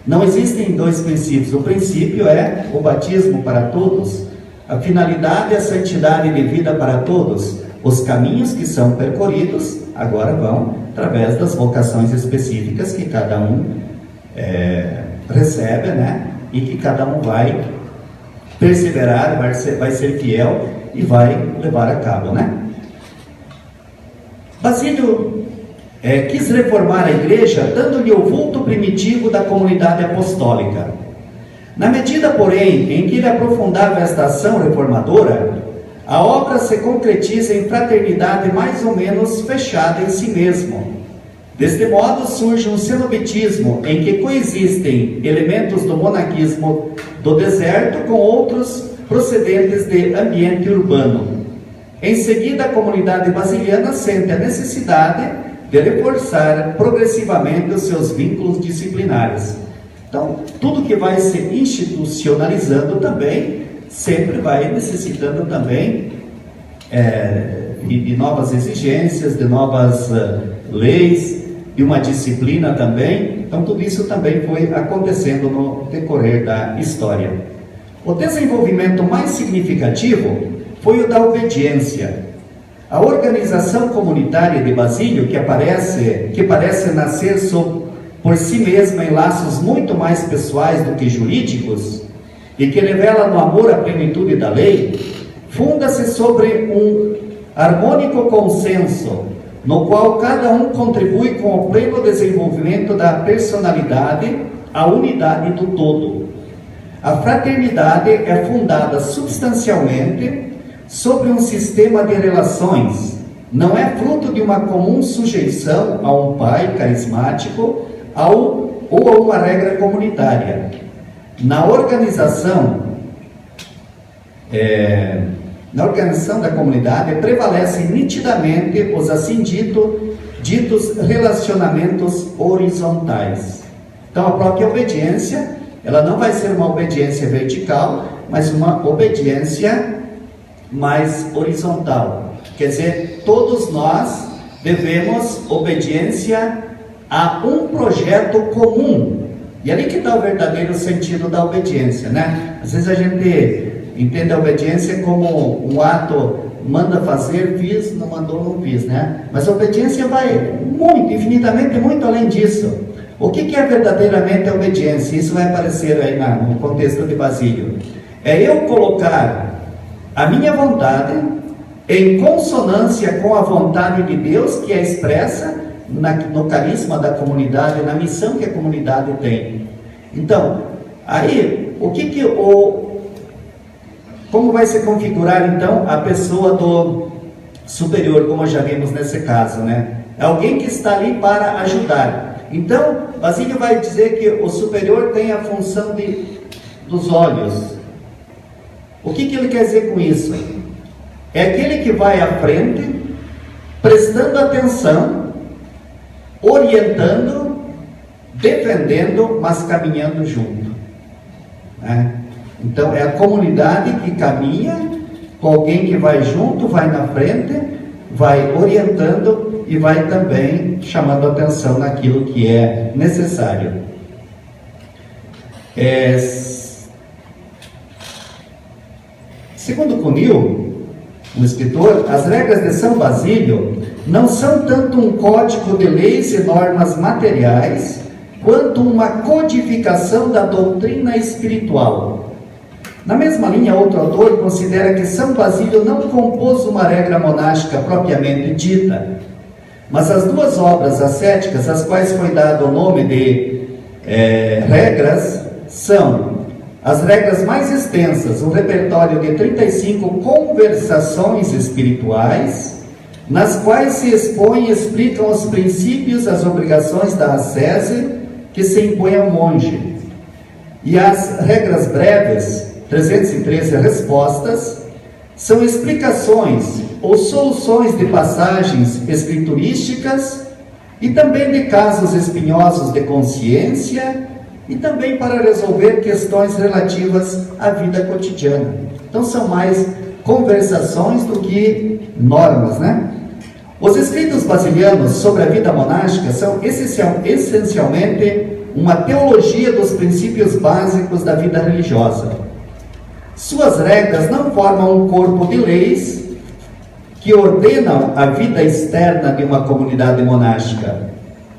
Não existem dois princípios. O princípio é o batismo para todos, a finalidade é a santidade de vida para todos. Os caminhos que são percorridos agora vão através das vocações específicas que cada um recebe, né? E que cada um vai perseverar, vai ser fiel e vai levar a cabo, né? Basílio quis reformar a igreja dando-lhe o vulto primitivo da comunidade apostólica. Na medida, porém, em que ele aprofundava esta ação reformadora, a obra se concretiza em fraternidade mais ou menos fechada em si mesmo. Deste modo surge um cenobitismo em que coexistem elementos do monaquismo do deserto com outros procedentes de ambiente urbano. Em seguida, a comunidade basiliana sente a necessidade de reforçar progressivamente os seus vínculos disciplinares. Então, tudo que vai se institucionalizando também, sempre vai necessitando também de novas exigências, de novas leis, de uma disciplina também. Então, tudo isso também foi acontecendo no decorrer da história. O desenvolvimento mais significativo foi o da obediência. A organização comunitária de Basílio, que parece nascer por si mesma em laços muito mais pessoais do que jurídicos, e que revela no amor a plenitude da lei, funda-se sobre um harmônico consenso, no qual cada um contribui com o pleno desenvolvimento da personalidade, a unidade do todo. A fraternidade é fundada substancialmente sobre um sistema de relações, não é fruto de uma comum sujeição a um pai carismático ou a uma regra comunitária. Na organização da comunidade prevalecem nitidamente os assim ditos relacionamentos horizontais. Então, a própria obediência, ela não vai ser uma obediência vertical, mas uma obediência mais horizontal. Quer dizer, todos nós devemos obediência a um projeto comum. E ali que está o verdadeiro sentido da obediência, né? Às vezes a gente entende a obediência como um ato, manda fazer, fiz, não mandou, não fiz, né? Mas a obediência vai infinitamente muito além disso. O que é verdadeiramente a obediência? Isso vai aparecer aí no contexto de Basílio. É eu colocar a minha vontade em consonância com a vontade de Deus, que é expressa no carisma da comunidade, na missão que a comunidade tem. Então, aí, como vai se configurar então a pessoa do superior, como já vimos nesse caso, né? É alguém que está ali para ajudar. Então, Basílio vai dizer que o superior tem a função dos olhos. O que ele quer dizer com isso? É aquele que vai à frente, prestando atenção, orientando, defendendo, mas caminhando junto, né? Então é a comunidade que caminha com alguém que vai junto, vai na frente, vai orientando e vai também chamando atenção naquilo que é necessário. Segundo Cunil, um escritor, as regras de São Basílio não são tanto um código de leis e normas materiais, quanto uma codificação da doutrina espiritual. Na mesma linha, outro autor considera que São Basílio não compôs uma regra monástica propriamente dita, mas as duas obras ascéticas, às quais foi dado o nome de regras, são as regras mais extensas, um repertório de 35 conversações espirituais, nas quais se expõem e explicam os princípios, as obrigações da ascese que se impõe ao monge. E as regras breves, 313 respostas, são explicações ou soluções de passagens escriturísticas e também de casos espinhosos de consciência e também para resolver questões relativas à vida cotidiana. Então são mais conversações do que normas, né? Os escritos basilianos sobre a vida monástica são essencialmente uma teologia dos princípios básicos da vida religiosa. Suas regras não formam um corpo de leis que ordenam a vida externa de uma comunidade monástica,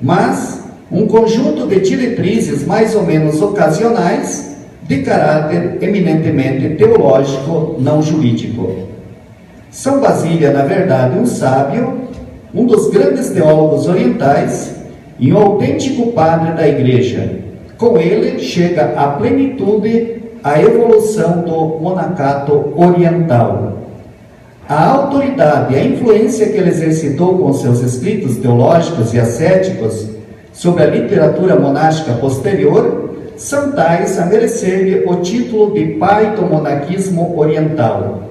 mas um conjunto de diretrizes mais ou menos ocasionais de caráter eminentemente teológico, não jurídico. São Basílio, na verdade, um sábio, um dos grandes teólogos orientais e um autêntico padre da Igreja. Com ele chega à plenitude a evolução do monacato oriental. A autoridade e a influência que ele exercitou com seus escritos teológicos e ascéticos sobre a literatura monástica posterior são tais a merecer-lhe o título de pai do monaquismo oriental.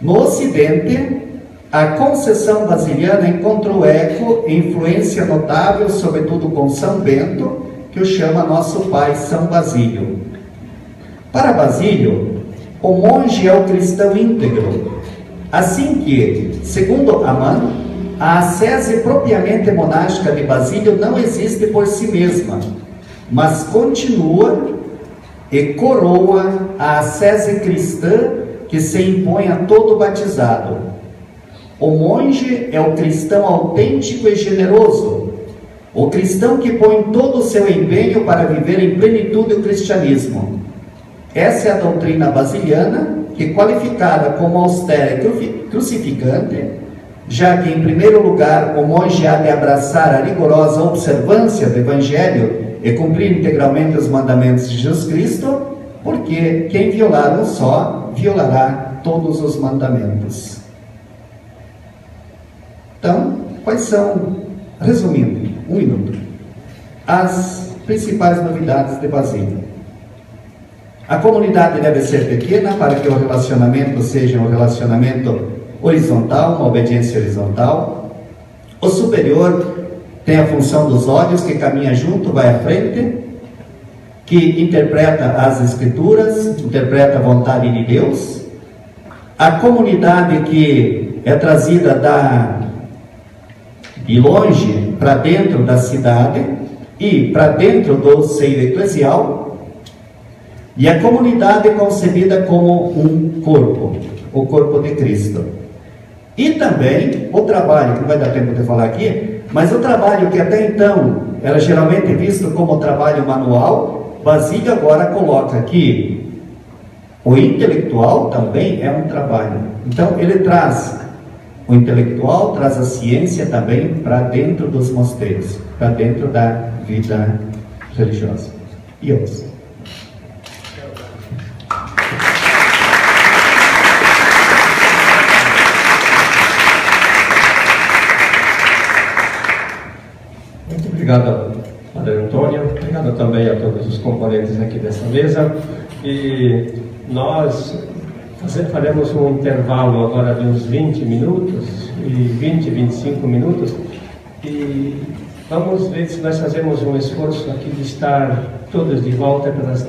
No Ocidente, a concessão basiliana encontrou eco e influência notável, sobretudo com São Bento, que o chama nosso pai São Basílio. Para Basílio, o monge é o cristão íntegro, assim que, segundo Amand, a ascese propriamente monástica de Basílio não existe por si mesma, mas continua e coroa a ascese cristã que se impõe a todo batizado. O monge é o cristão autêntico e generoso, o cristão que põe todo o seu empenho para viver em plenitude o cristianismo. Essa é a doutrina basiliana, que, qualificada como austera e crucificante, já que, em primeiro lugar, o monge há de abraçar a rigorosa observância do Evangelho e cumprir integralmente os mandamentos de Jesus Cristo, porque quem violar um só, violará todos os mandamentos. Então, quais são, resumindo, 1 minuto, as principais novidades de Basílio? A comunidade deve ser pequena para que o relacionamento seja um relacionamento horizontal, uma obediência horizontal. O superior tem a função dos olhos, que caminha junto, vai à frente, que interpreta as Escrituras, interpreta a vontade de Deus. A comunidade que é trazida de longe para dentro da cidade e para dentro do seio eclesial. E a comunidade é concebida como um corpo, o corpo de Cristo. E também o trabalho, que não vai dar tempo de falar aqui, mas o trabalho que até então era geralmente visto como trabalho manual, Basílio agora coloca que o intelectual também é um trabalho. Então ele traz o intelectual, traz a ciência também para dentro dos mosteiros, para dentro da vida religiosa. E outros. Obrigado, Padre Antônio. Obrigado também a todos os componentes aqui dessa mesa. E nós faremos um intervalo agora de uns 20 minutos, 25 minutos, e vamos ver se nós fazemos um esforço aqui de estar todos de volta pelas